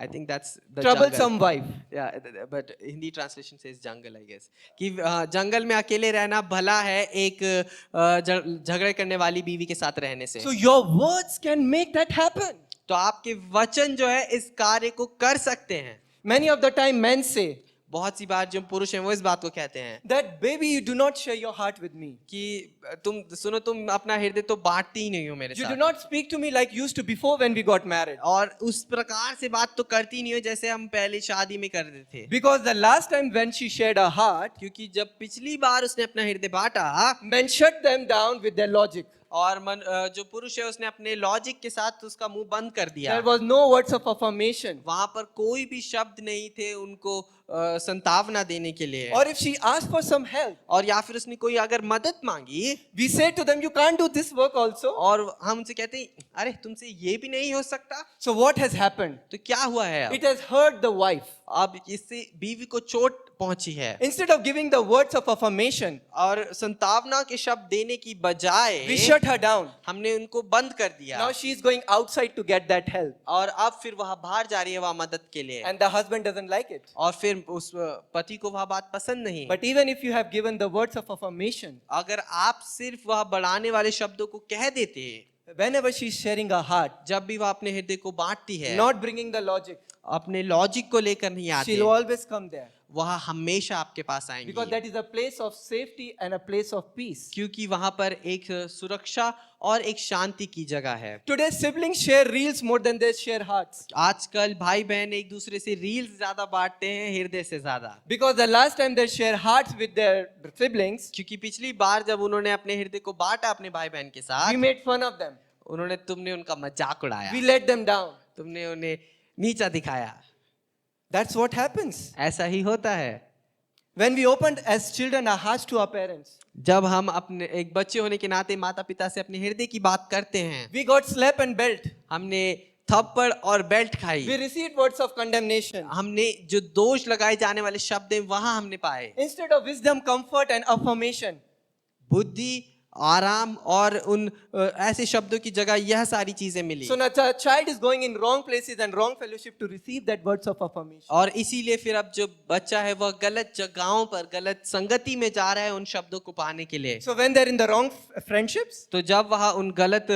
Speaker 2: I think that's the
Speaker 1: troublesome wife.
Speaker 2: But Hindi translation says jungle, I guess, कि जंगल में अकेले रहना भला है एक झगड़े करने वाली बीवी के साथ रहने से।
Speaker 1: So your words can make that happen.
Speaker 2: तो आपके वचन जो है इस कार्य को कर सकते हैं।
Speaker 1: Many of the time men say
Speaker 2: बहुत सी बार जो पुरुष हैं वो इस बात को कहते हैं
Speaker 1: that baby you do not share your heart with me.
Speaker 2: कि तुम सुनो, तुम अपना हृदय तो बांटती ही नहीं हो मेरे
Speaker 1: You do
Speaker 2: साथ,
Speaker 1: not speak to me like you used to before when we got married.
Speaker 2: और उस प्रकार से बात तो करती नहीं हो जैसे हम पहले शादी में करते थे।
Speaker 1: Because the last time when she shared her heart,
Speaker 2: क्योंकि जब पिछली बार उसने अपना हृदय बांटा
Speaker 1: men shut them down with their logic.
Speaker 2: और जो पुरुष है उसने अपने लॉजिक के साथ उसका मुंह बंद कर दिया।
Speaker 1: There was no words of affirmation.
Speaker 2: वहां पर कोई भी शब्द नहीं थे उनको संतावना देने के लिए।
Speaker 1: Or if she asked for some help,
Speaker 2: और या फिर उसने कोई अगर मदद मांगी
Speaker 1: we say to them, you can't do this work also.
Speaker 2: और हम उनसे कहते हैं अरे तुमसे ये भी नहीं हो सकता।
Speaker 1: So what has happened?
Speaker 2: तो क्या हुआ है
Speaker 1: It has hurt the wife.
Speaker 2: अब इससे बीवी को चोट पहुंची है।
Speaker 1: Instead of giving the words of affirmation,
Speaker 2: और संतावना के शब्द देने की बजाय
Speaker 1: we shut her down.
Speaker 2: हमने उनको बंद कर दिया।
Speaker 1: Now she is going outside to get that help.
Speaker 2: और अब फिर वह बाहर जा रही है वह मदद के लिए।
Speaker 1: And the husband doesn't like it.
Speaker 2: और फिर उस पति को वह बात पसंद नहीं।
Speaker 1: But even if you have given the words of affirmation,
Speaker 2: अगर आप सिर्फ वह बढ़ाने वाले शब्दों को कह देते,
Speaker 1: whenever she is sharing her heart,
Speaker 2: जब भी वह अपने हृदय को बांटती है,
Speaker 1: not bringing the logic,
Speaker 2: अपने लॉजिक को लेकर नहीं आती,
Speaker 1: she'll always come there.
Speaker 2: वह हमेशा आपके पास
Speaker 1: Because
Speaker 2: आएंगी,
Speaker 1: that is a place of safety and a place of peace.
Speaker 2: क्योंकि वहां पर एक सुरक्षा और एक शांति की जगह है।
Speaker 1: Today siblings share reels more than they share hearts.
Speaker 2: आजकल भाई बहन एक दूसरे से रील्स ज्यादा बांटते हैं हृदय से ज्यादा।
Speaker 1: Because the last time they share hearts with their siblings,
Speaker 2: क्योंकि पिछली बार जब उन्होंने अपने हृदय को बांटा अपने भाई बहन के
Speaker 1: we
Speaker 2: साथ,
Speaker 1: made fun of them.
Speaker 2: तुमने उनका मजाक उड़ाया,
Speaker 1: We let them down.
Speaker 2: तुमने उन्हें नीचा दिखाया।
Speaker 1: That's what happens.
Speaker 2: ऐसा ही होता है।
Speaker 1: When we opened as children our hearts to our parents,
Speaker 2: जब हम अपने एक बच्चे होने के नाते माता पिता से अपने हृदय की बात करते हैं,
Speaker 1: we got slap and belt.
Speaker 2: हमने थप्पड़ और बेल्ट
Speaker 1: We
Speaker 2: खाई,
Speaker 1: received words of condemnation.
Speaker 2: हमने जो दोष लगाए जाने वाले शब्द हैं वहां हमने पाए।
Speaker 1: Instead of wisdom, comfort and affirmation,
Speaker 2: बुद्धि, आराम और उन ऐसे शब्दों की जगह यह सारी चीजें मिली।
Speaker 1: so now the child is going in wrong places and wrong fellowship to receive that words of affirmation.
Speaker 2: और इसीलिए फिर अब जो बच्चा है वह गलत जगहों पर गलत संगति में जा रहा है उन शब्दों को पाने के लिए।
Speaker 1: So when they're in the wrong friendships,
Speaker 2: तो जब वह उन गलत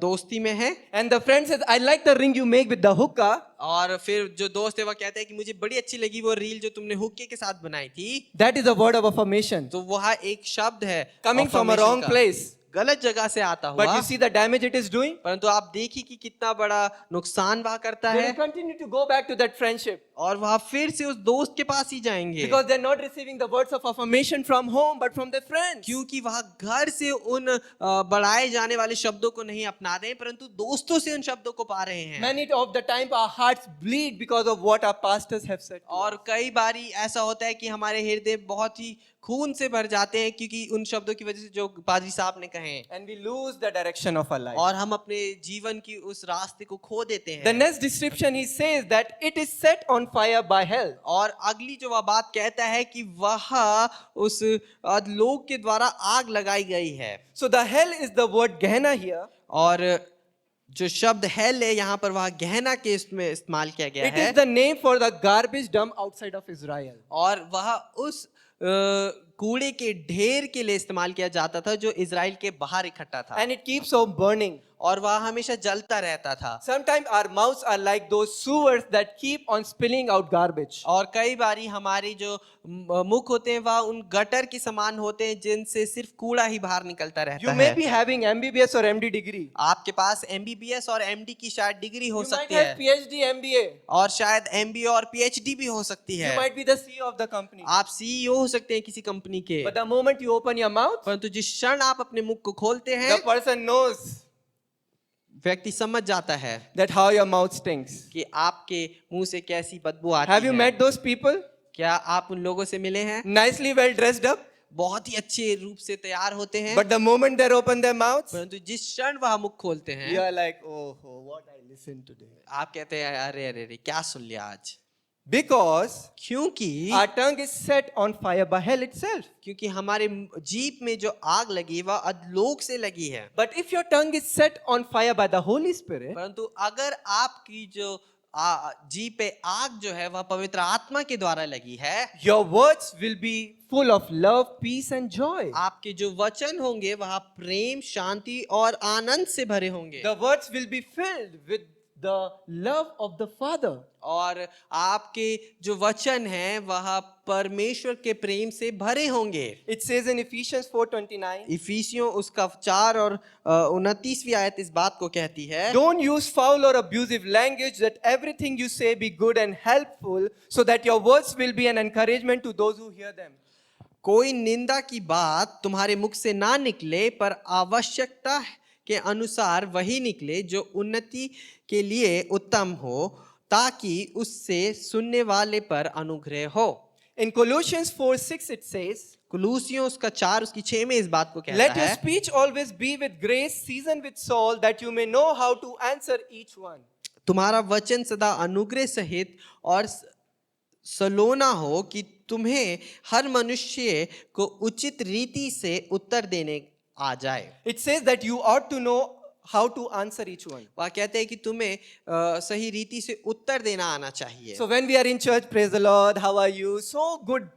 Speaker 2: दोस्ती में है
Speaker 1: and the friend says, I like the ring you make with the hookah,
Speaker 2: और फिर जो दोस्त है वह कहता है कि मुझे बड़ी अच्छी लगी वो रील जो तुमने हुक्के के साथ बनाई थी,
Speaker 1: that is a word of affirmation.
Speaker 2: तो वह एक शब्द है
Speaker 1: Coming from a
Speaker 2: affirmation
Speaker 1: wrong
Speaker 2: का।
Speaker 1: place.
Speaker 2: गलत जगह से आता
Speaker 1: But
Speaker 2: हुआ,
Speaker 1: you see the damage it is doing?
Speaker 2: परंतु आप देखिए कि कितना बड़ा नुकसान वह करता
Speaker 1: They
Speaker 2: है
Speaker 1: will continue to go back to that friendship.
Speaker 2: और वह फिर से उस दोस्त के पास ही जाएंगे,
Speaker 1: Because they're not receiving the words of affirmation from home, but from their friends.
Speaker 2: क्योंकि वह घर से उन बढ़ाए जाने वाले शब्दों को नहीं अपना रहे परंतु दोस्तों से उन शब्दों को पा रहे हैं।
Speaker 1: Many of the time our hearts bleed because of what our pastors have said.
Speaker 2: और कई बारी ऐसा होता है कि हमारे हृदय बहुत ही खून से भर जाते हैं क्योंकि उन शब्दों की वजह से जो पादरी साहब ने कहे,
Speaker 1: And we lose the direction of our life.
Speaker 2: और हम अपने जीवन की उस रास्ते को खो देते
Speaker 1: The
Speaker 2: हैं।
Speaker 1: next description he says that it is set on fire by hell.
Speaker 2: और अगली जो वह बात कहता है कि वह उस अधलोक के द्वारा आग लगाई गई है।
Speaker 1: So the hell is the word Gehenna here.
Speaker 2: और जो शब्द हेल है यहाँ पर वह गहना के इसमें इस्तेमाल किया गया
Speaker 1: It
Speaker 2: है,
Speaker 1: is the name for the garbage dump outside of Israel.
Speaker 2: और वह उस कूड़े के ढेर के लिए इस्तेमाल किया जाता था जो इजराइल के बाहर इकट्ठा था।
Speaker 1: And it keeps on burning.
Speaker 2: और वह हमेशा जलता रहता था।
Speaker 1: Sometimes our mouths are like those sewers that keep on spilling out garbage.
Speaker 2: और कई बारी हमारी जो मुख होते हैं वह उन गटर के समान होते हैं जिनसे सिर्फ कूड़ा ही बाहर निकलता रहता
Speaker 1: You may
Speaker 2: है।
Speaker 1: be having MBBS or MD degree.
Speaker 2: आपके पास MBBS और MD की शायद डिग्री हो
Speaker 1: You might
Speaker 2: सकती
Speaker 1: have
Speaker 2: है
Speaker 1: PhD, MBA.
Speaker 2: और शायद MBA और PhD भी हो सकती
Speaker 1: You
Speaker 2: है।
Speaker 1: might be the CEO of the company.
Speaker 2: आप CEO हो सकते हैं किसी कंपनी के,
Speaker 1: But the moment you open your mouth,
Speaker 2: परंतु जिस क्षण आप अपने मुख को खोलते हैं
Speaker 1: the person knows
Speaker 2: व्यक्ति समझ जाता है
Speaker 1: that how your mouth stinks.
Speaker 2: कि आपके मुंह से कैसी बदबू आती
Speaker 1: Have you
Speaker 2: है।
Speaker 1: met those people?
Speaker 2: क्या आप उन लोगों से मिले हैं?
Speaker 1: Nicely well dressed up,
Speaker 2: बहुत ही अच्छे रूप से तैयार होते हैं,
Speaker 1: but the moment they open their mouths,
Speaker 2: परंतु जिस क्षण वह मुख खोलते
Speaker 1: you
Speaker 2: हैं
Speaker 1: are like, oh, what I listened today.
Speaker 2: आप कहते हैं अरे अरे अरे क्या सुन लिया आज।
Speaker 1: Because
Speaker 2: क्योंकि
Speaker 1: our tongue is set on fire by hell itself.
Speaker 2: क्योंकि हमारे जीभ में जो आग लगी वह अधलोक से लगी है।
Speaker 1: But if your tongue is set on fire by the Holy Spirit,
Speaker 2: परंतु अगर आपकी जो जीभ पे आग जो है वह पवित्र आत्मा के द्वारा लगी है,
Speaker 1: your words will be full of love, peace, and joy.
Speaker 2: आपके जो वचन होंगे वह प्रेम, शांति और आनंद से भरे होंगे।
Speaker 1: The words will be filled with the love of the Father.
Speaker 2: और आपके जो वचन हैं वह परमेश्वर के प्रेम से भरे होंगे।
Speaker 1: It says in Ephesians 4:29,
Speaker 2: इफिसियों उसका 4 और 29वीं आयत इस बात को कहती है,
Speaker 1: don't use foul or abusive language, that everything you say be good and helpful, so that your words will be an encouragement to those who hear them.
Speaker 2: कोई निंदा की बात तुम्हारे मुख से ना निकले, पर आवश्यकता के अनुसार वही निकले जो उन्नति के लिए उत्तम हो, ताकि उससे सुनने वाले पर अनुग्रह हो।
Speaker 1: In Colossians 4:6 it says,
Speaker 2: कुलूसियों उसका 4 उसकी 6 में इस बात को कहता
Speaker 1: let your
Speaker 2: है,
Speaker 1: speech always be with grace, seasoned with salt, that you may know how to answer each one.
Speaker 2: तुम्हारा वचन सदा अनुग्रह सहित और सलोना हो, कि तुम्हें हर मनुष्य को उचित रीति से उत्तर देने आ जाए।
Speaker 1: It says that you ought to know how to answer each one.
Speaker 2: वह कहते हैं कि तुम्हें सही रीति से उत्तर देना आना चाहिए।
Speaker 1: So when we are in church, praise the Lord, how are you? So good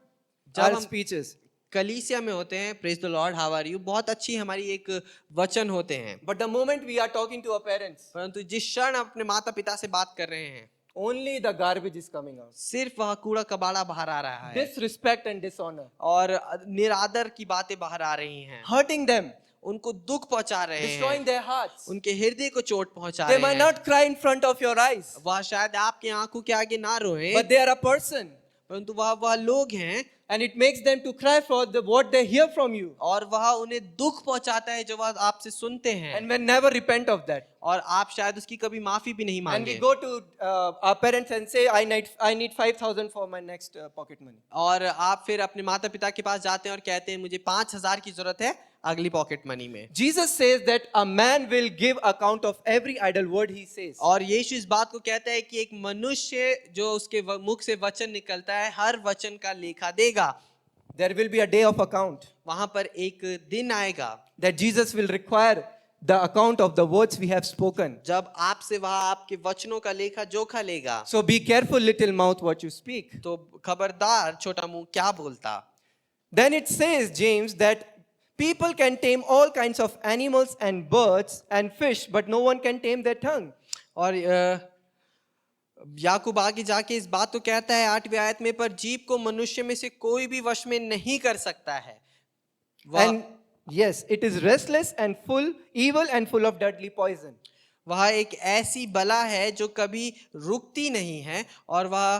Speaker 2: जब
Speaker 1: our
Speaker 2: हम
Speaker 1: speeches.
Speaker 2: कलीसिया में होते हैं, praise the Lord, how are you, बहुत अच्छी हमारी एक वचन होते हैं,
Speaker 1: But the moment we are talking to our parents,
Speaker 2: परंतु जिस क्षण अपने माता पिता से बात कर रहे हैं
Speaker 1: only the garbage is coming out.
Speaker 2: सिर्फ वह कूड़ा कबाड़ा बाहर आ रहा है
Speaker 1: Disrespect and dishonor.
Speaker 2: और निरादर की बातें बाहर आ रही हैं,
Speaker 1: Hurting them,
Speaker 2: उनको दुख पहुंचा रहे
Speaker 1: destroying
Speaker 2: हैं,
Speaker 1: their hearts.
Speaker 2: उनके हृदय को चोट पहुंचा
Speaker 1: They
Speaker 2: रहे
Speaker 1: might
Speaker 2: हैं।
Speaker 1: not cry in front of your eyes,
Speaker 2: वह शायद आपके आंखों के आगे ना रोए,
Speaker 1: but they are a person.
Speaker 2: परंतु वह लोग हैं
Speaker 1: And it makes them to cry for what they hear from you.
Speaker 2: और वह उन्हें दुख पहुंचाता है जो वह आपसे सुनते हैं,
Speaker 1: And we never repent of that.
Speaker 2: और आप शायद उसकी कभी माफी भी नहीं
Speaker 1: And we
Speaker 2: मांगे।
Speaker 1: go to our parents and say, I need 5,000 for my next pocket money.
Speaker 2: और आप फिर अपने माता पिता के पास जाते हैं और कहते हैं मुझे 5,000 की जरूरत है अगली पॉकेट मनी में।
Speaker 1: Jesus says that a man will give account of every idle word he says.
Speaker 2: और यीशु इस बात को कहता है कि एक मनुष्य जो उसके मुख से वचन निकलता है हर वचन का लेखा देगा।
Speaker 1: There will be a day of account
Speaker 2: वहां पर एक दिन आएगा
Speaker 1: that Jesus will require the account of the words we have spoken.
Speaker 2: जब आपसे वह आपके वचनों का लेखा जोखा लेगा।
Speaker 1: So be careful, little mouth, what you speak.
Speaker 2: तो खबरदार छोटा मुंह क्या बोलता।
Speaker 1: Then it says, James, that people can tame all kinds of animals and birds and fish, but no one can tame their tongue.
Speaker 2: और याकूब आगे जाके इस बात को कहता है 8वीं आयत में, पर जीभ को मनुष्य में से कोई भी वश में नहीं कर सकता है।
Speaker 1: And yes, it is restless and full, evil and full of deadly poison.
Speaker 2: वह एक ऐसी बला है जो कभी रुकती नहीं है और वह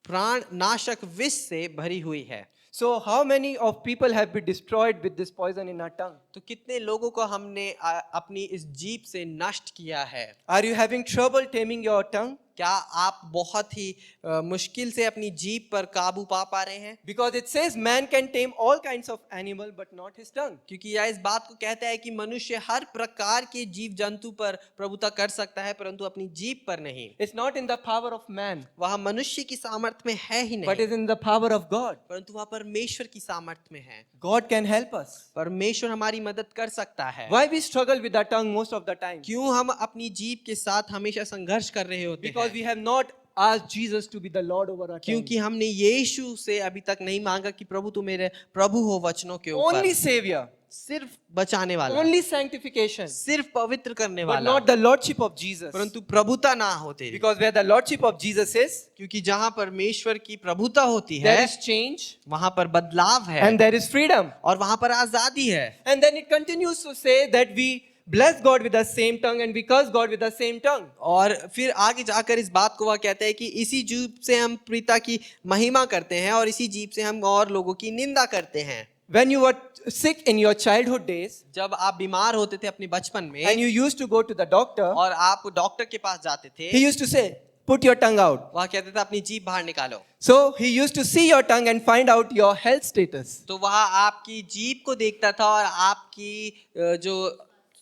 Speaker 2: प्राण नाशक विष से भरी हुई है।
Speaker 1: So how many of people have been destroyed with this poison in our tongue?
Speaker 2: तो कितने लोगों को हमने अपनी इस जीभ से नष्ट किया है।
Speaker 1: Are you having trouble taming your tongue?
Speaker 2: क्या आप बहुत ही मुश्किल से अपनी जीभ पर काबू पा रहे हैं?
Speaker 1: Because it says man can tame all kinds of animal but not his tongue.
Speaker 2: क्योंकि यह इस बात को कहता है कि मनुष्य हर प्रकार के जीव जंतु पर प्रभुता कर सकता है परंतु अपनी जीभ पर नहीं।
Speaker 1: It's not in the power of man,
Speaker 2: वह मनुष्य की सामर्थ्य में है ही
Speaker 1: but
Speaker 2: नहीं,
Speaker 1: is in the power of God.
Speaker 2: परंतु वह परमेश्वर की सामर्थ्य में है।
Speaker 1: God can help us.
Speaker 2: परमेश्वर हमारी मदद कर सकता है।
Speaker 1: Why we struggle with our tongue most of the time?
Speaker 2: क्यों हम अपनी जीभ के साथ हमेशा संघर्ष कर रहे होते
Speaker 1: Because
Speaker 2: हैं?
Speaker 1: we have not asked Jesus to be the Lord over our tongue.
Speaker 2: क्योंकि हमने यीशु से अभी तक नहीं मांगा कि प्रभु तू मेरे प्रभु हो वचनों के ऊपर।
Speaker 1: Only Savior
Speaker 2: सिर्फ बचाने वाला,
Speaker 1: only sanctification,
Speaker 2: सिर्फ पवित्र करने
Speaker 1: but
Speaker 2: वाला,
Speaker 1: not the lordship of Jesus.
Speaker 2: परंतु प्रभुता ना होते,
Speaker 1: Because where the lordship of Jesus is,
Speaker 2: क्योंकि जहाँ परमेश्वर की प्रभुता होती
Speaker 1: there
Speaker 2: है
Speaker 1: is change
Speaker 2: वहां पर बदलाव है
Speaker 1: and there is freedom.
Speaker 2: और वहां पर आजादी है।
Speaker 1: And then it continues to say that we bless God with the same tongue and we curse God with the same tongue.
Speaker 2: और फिर आगे जाकर इस बात को वह कहते हैं कि इसी जीभ से हम पिता की महिमा करते हैं और इसी जीभ से हम और लोगों की निंदा करते हैं।
Speaker 1: When you were sick in your childhood days
Speaker 2: जब आप बीमार होते थे अपने बचपन में
Speaker 1: and you used to go to the doctor,
Speaker 2: और आप डॉक्टर के पास जाते थे,
Speaker 1: he used to say, put your tongue out.
Speaker 2: वह कहते थे अपनी जीभ बाहर निकालो।
Speaker 1: So he used to see your tongue and find out your health status.
Speaker 2: तो वह आपकी जीभ को देखता था और आपकी जो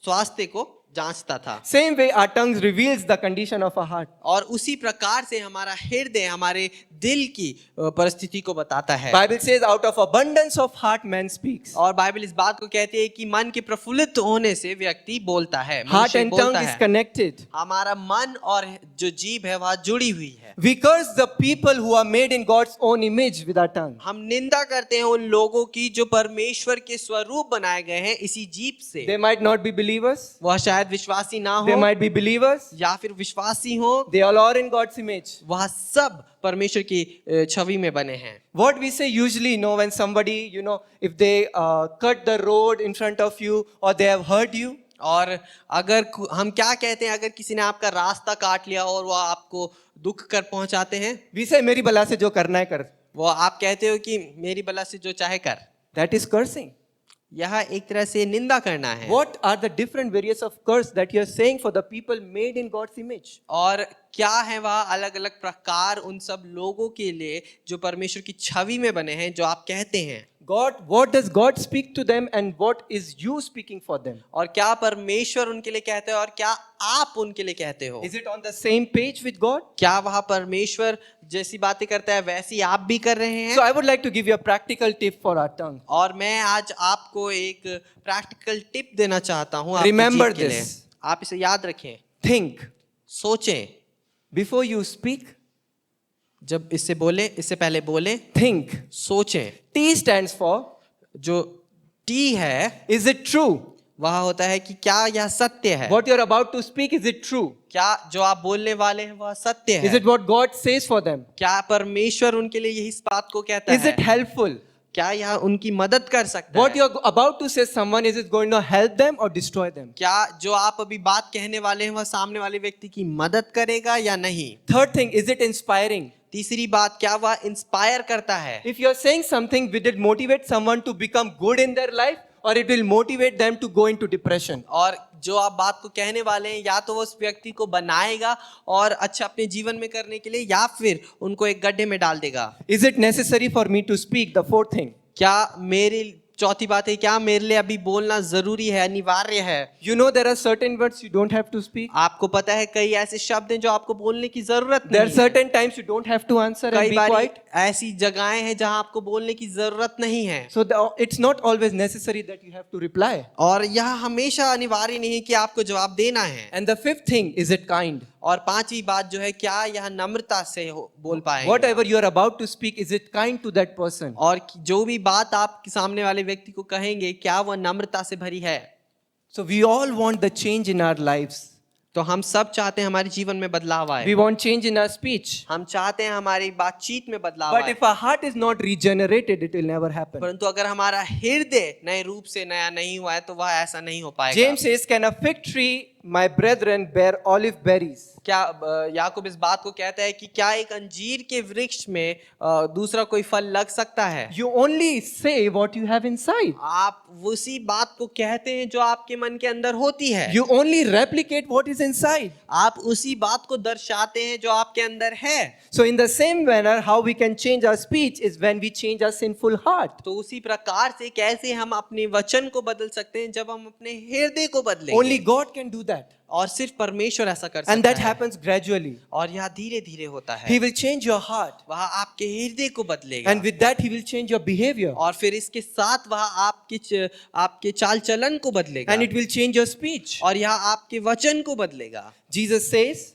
Speaker 2: स्वास्थ्य को जांचता था।
Speaker 1: Same way our tongues reveals the condition of our heart.
Speaker 2: और उसी प्रकार से हमारा हृदय हमारे दिल की परिस्थिति को बताता है।
Speaker 1: Bible says out of abundance of heart man speaks.
Speaker 2: और बाइबल इस बात को कहती है कि मन के प्रफुल्लित होने से व्यक्ति बोलता है,
Speaker 1: Heart
Speaker 2: मनुष्य
Speaker 1: and
Speaker 2: बोलता
Speaker 1: tongue is
Speaker 2: है।
Speaker 1: connected.
Speaker 2: हमारा मन और जो जीभ है वह जुड़ी हुई है।
Speaker 1: We curse the people who are made in God's own image with our tongue.
Speaker 2: हम निंदा करते हैं उन लोगों की जो परमेश्वर के स्वरूप बनाए गए हैं इसी जीभ से।
Speaker 1: They might not be believers.
Speaker 2: वह शायद विश्वासी ना
Speaker 1: They
Speaker 2: हो
Speaker 1: might be believers.
Speaker 2: या फिर विश्वासी हो,
Speaker 1: They all are in God's image.
Speaker 2: वह सब परमेश्वर की छवि में बने हैं।
Speaker 1: What we say usually, when somebody, if they cut the road in front of you or they have hurt you,
Speaker 2: और अगर हम क्या कहते हैं अगर किसी ने आपका रास्ता काट लिया और वह आपको दुख कर पहुंचाते हैं,
Speaker 1: we say मेरी बला से जो करना है कर.
Speaker 2: वो आप कहते हो कि मेरी बला से जो चाहे कर।
Speaker 1: That is cursing.
Speaker 2: यह एक तरह से निंदा करना है।
Speaker 1: What are the different various of curse that you are saying for the people made in God's image?
Speaker 2: और क्या है वह अलग अलग प्रकार उन सब लोगों के लिए जो परमेश्वर की छवि में बने हैं जो आप कहते हैं?
Speaker 1: What does God speak to them and what is you speaking for them?
Speaker 2: और क्या परमेश्वर उनके लिए कहते हैं और क्या आप उनके लिए कहते हो?
Speaker 1: Is it on the same page with God?
Speaker 2: क्या वह परमेश्वर जैसी बातें करता है वैसी आप भी कर रहे हैं?
Speaker 1: So I would like to give you a practical tip for our tongue.
Speaker 2: और मैं आज आपको एक प्रैक्टिकल टिप देना चाहता हूँ आपकी
Speaker 1: Remember
Speaker 2: जीभ के लिए।
Speaker 1: this.
Speaker 2: आप इसे याद रखें।
Speaker 1: Think
Speaker 2: सोचें,
Speaker 1: before you speak.
Speaker 2: जब इससे पहले बोले,
Speaker 1: Think.
Speaker 2: सोचें।
Speaker 1: T stands for,
Speaker 2: जो टी है
Speaker 1: is it true?
Speaker 2: वह होता है कि क्या यह सत्य है?
Speaker 1: What you're about to speak, is it true?
Speaker 2: क्या जो आप बोलने वाले हैं वह सत्य
Speaker 1: Is
Speaker 2: है?
Speaker 1: it what God says for them?
Speaker 2: क्या परमेश्वर उनके लिए यही इस बात को कहता
Speaker 1: Is it
Speaker 2: है?
Speaker 1: helpful?
Speaker 2: क्या यह उनकी मदद कर सकता
Speaker 1: What
Speaker 2: है?
Speaker 1: you're about to say someone, is it going to help them or destroy them?
Speaker 2: क्या जो आप अभी बात कहने वाले हैं वह सामने वाले व्यक्ति की मदद करेगा या नहीं?
Speaker 1: Third thing, is it inspiring?
Speaker 2: तीसरी बात, क्या वह इंस्पायर करता है?
Speaker 1: If you're saying something, will it motivate someone to become good in their life or it will motivate them to go into depression?
Speaker 2: और जो आप बात को कहने वाले हैं या तो वो उस व्यक्ति को बनाएगा और अच्छा अपने जीवन में करने के लिए या फिर उनको एक गड्ढे में डाल देगा।
Speaker 1: Is it necessary for me to speak? The fourth thing.
Speaker 2: क्या मेरे चौथी बात है, क्या मेरे लिए अभी बोलना जरूरी है, अनिवार्य है?
Speaker 1: You know there are certain words you don't have to speak.
Speaker 2: आपको पता है कई ऐसे शब्द हैं जो आपको बोलने की जरूरत
Speaker 1: There are
Speaker 2: नहीं है।
Speaker 1: certain times you don't have to answer and
Speaker 2: कई
Speaker 1: be
Speaker 2: बार
Speaker 1: quiet.
Speaker 2: ऐसी जगहें हैं जहां आपको बोलने की जरूरत नहीं है
Speaker 1: So it's not always necessary that you have to reply.
Speaker 2: और यह हमेशा अनिवार्य नहीं है कि आपको जवाब देना है।
Speaker 1: And the fifth thing, is it kind?
Speaker 2: और पांचवी बात जो है, क्या यह नम्रता से बोल पाएंगे?
Speaker 1: Whatever you are about to speak, is it kind to that person?
Speaker 2: और जो भी बात आप सामने वाले व्यक्ति को कहेंगे क्या वह नम्रता से भरी है?
Speaker 1: So we all want the change in our lives.
Speaker 2: तो हम सब चाहते हैं हमारे जीवन में बदलाव आए।
Speaker 1: We want change in our speech.
Speaker 2: हम चाहते हैं हमारी बातचीत में बदलाव
Speaker 1: But
Speaker 2: आए।
Speaker 1: if our heart is not regenerated, it will never happen.
Speaker 2: परंतु अगर हमारा हृदय नए रूप से नया नहीं हुआ है तो वह ऐसा नहीं हो पाएगा।
Speaker 1: James says, can a fig tree, my brethren, bear olive berries?
Speaker 2: क्या याकूब इस बात को कहता है कि क्या एक अंजीर के वृक्ष में दूसरा कोई फल लग सकता है?
Speaker 1: You only say what you have inside.
Speaker 2: आप उसी बात को कहते हैं जो आपके मन के अंदर होती है।
Speaker 1: You only replicate what is inside.
Speaker 2: आप उसी बात को दर्शाते हैं जो आपके अंदर है।
Speaker 1: So in the same manner, how we can change our speech is when we change our sinful heart.
Speaker 2: तो उसी प्रकार से कैसे हम अपने वचन को बदल सकते हैं? जब हम अपने हृदय को बदलेंगे।
Speaker 1: Only God can do that.
Speaker 2: और सिर्फ परमेश्वर ऐसा कर सकता
Speaker 1: And that
Speaker 2: है।
Speaker 1: happens gradually.
Speaker 2: और यह धीरे धीरे होता है।
Speaker 1: He will change your heart.
Speaker 2: वह आपके हृदय को बदलेगा।
Speaker 1: And with that, He will change your behavior.
Speaker 2: और फिर इसके साथ वह आपके चाल चलन को बदलेगा।
Speaker 1: And it will change your speech.
Speaker 2: और यह आपके वचन को बदलेगा।
Speaker 1: Jesus says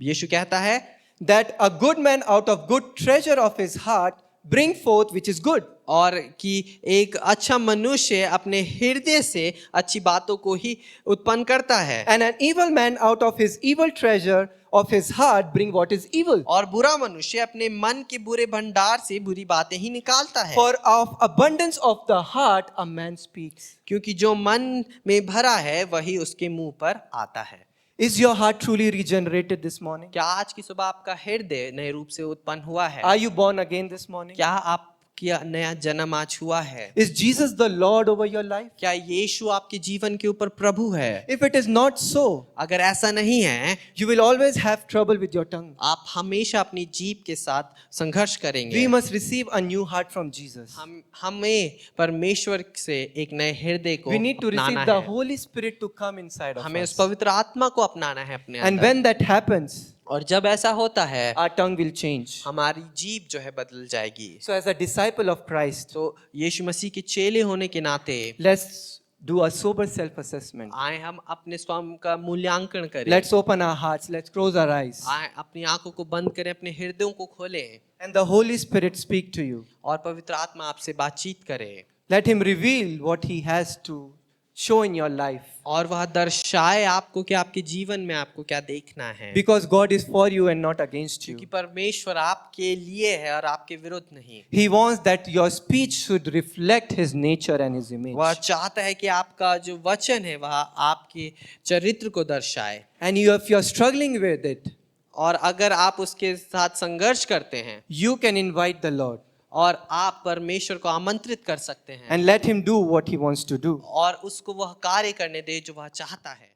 Speaker 2: यीशु कहता है
Speaker 1: that a good man out of good treasure of his heart bring forth which is good.
Speaker 2: और कि एक अच्छा मनुष्य अपने हृदय से अच्छी बातों को ही उत्पन्न करता है
Speaker 1: And an evil man out of his evil treasure of his heart bring what is evil.
Speaker 2: और बुरा मनुष्य अपने मन के बुरे भंडार से बुरी बातें ही निकालता है
Speaker 1: For of abundance of the heart a man speaks.
Speaker 2: क्योंकि जो मन में भरा है वही उसके मुंह पर आता है।
Speaker 1: Is your heart truly regenerated this morning?
Speaker 2: क्या आज की सुबह आपका हृदय नए रूप से उत्पन्न हुआ है?
Speaker 1: Are you born again this morning?
Speaker 2: क्या आपका नया जन्म आज हुआ है?
Speaker 1: Is Jesus the Lord over your life?
Speaker 2: क्या यीशु आपके जीवन के ऊपर प्रभु है?
Speaker 1: If it is not so,
Speaker 2: अगर ऐसा नहीं है,
Speaker 1: you will always have trouble with your tongue.
Speaker 2: आप हमेशा अपनी जीभ के साथ संघर्ष करेंगे।
Speaker 1: We must receive a new heart from Jesus.
Speaker 2: हमें परमेश्वर से एक नए हृदय को
Speaker 1: We need to receive
Speaker 2: अपनाना
Speaker 1: the
Speaker 2: है।
Speaker 1: Holy Spirit to come inside of
Speaker 2: हमें उस
Speaker 1: us.
Speaker 2: पवित्र आत्मा को अपनाना है अपने
Speaker 1: And
Speaker 2: अंदर।
Speaker 1: when that happens,
Speaker 2: और जब ऐसा होता है,
Speaker 1: our tongue will change.
Speaker 2: हमारी जीभ जो है बदल जाएगी।
Speaker 1: So as a disciple of Christ,
Speaker 2: तो यीशु मसीह के चेले होने के नाते
Speaker 1: let's do a sober self-assessment.
Speaker 2: आए हम अपने स्वयं का मूल्यांकन करें।
Speaker 1: Let's open our hearts. Let's close our eyes.
Speaker 2: आए अपनी आंखों को बंद करें, अपने हृदयों को खोलें
Speaker 1: And the Holy Spirit speak to you.
Speaker 2: और पवित्र आत्मा आपसे बातचीत करे
Speaker 1: Let Him reveal what He has to show in your life.
Speaker 2: और वह दर्शाए आपको कि आपके जीवन में आपको क्या देखना है।
Speaker 1: Because God is for you and not against you.
Speaker 2: क्योंकि परमेश्वर आपके लिए है और आपके विरुद्ध नहीं।
Speaker 1: He wants that your speech should reflect His nature and His image.
Speaker 2: वह चाहता है कि आपका जो वचन है वह आपके चरित्र को दर्शाए।
Speaker 1: And if you're struggling with it,
Speaker 2: और अगर आप उसके साथ संघर्ष करते हैं
Speaker 1: you can invite the Lord
Speaker 2: और आप परमेश्वर को आमंत्रित कर सकते हैं
Speaker 1: and let Him do what He wants to do.
Speaker 2: और उसको वह कार्य करने दे जो वह चाहता है।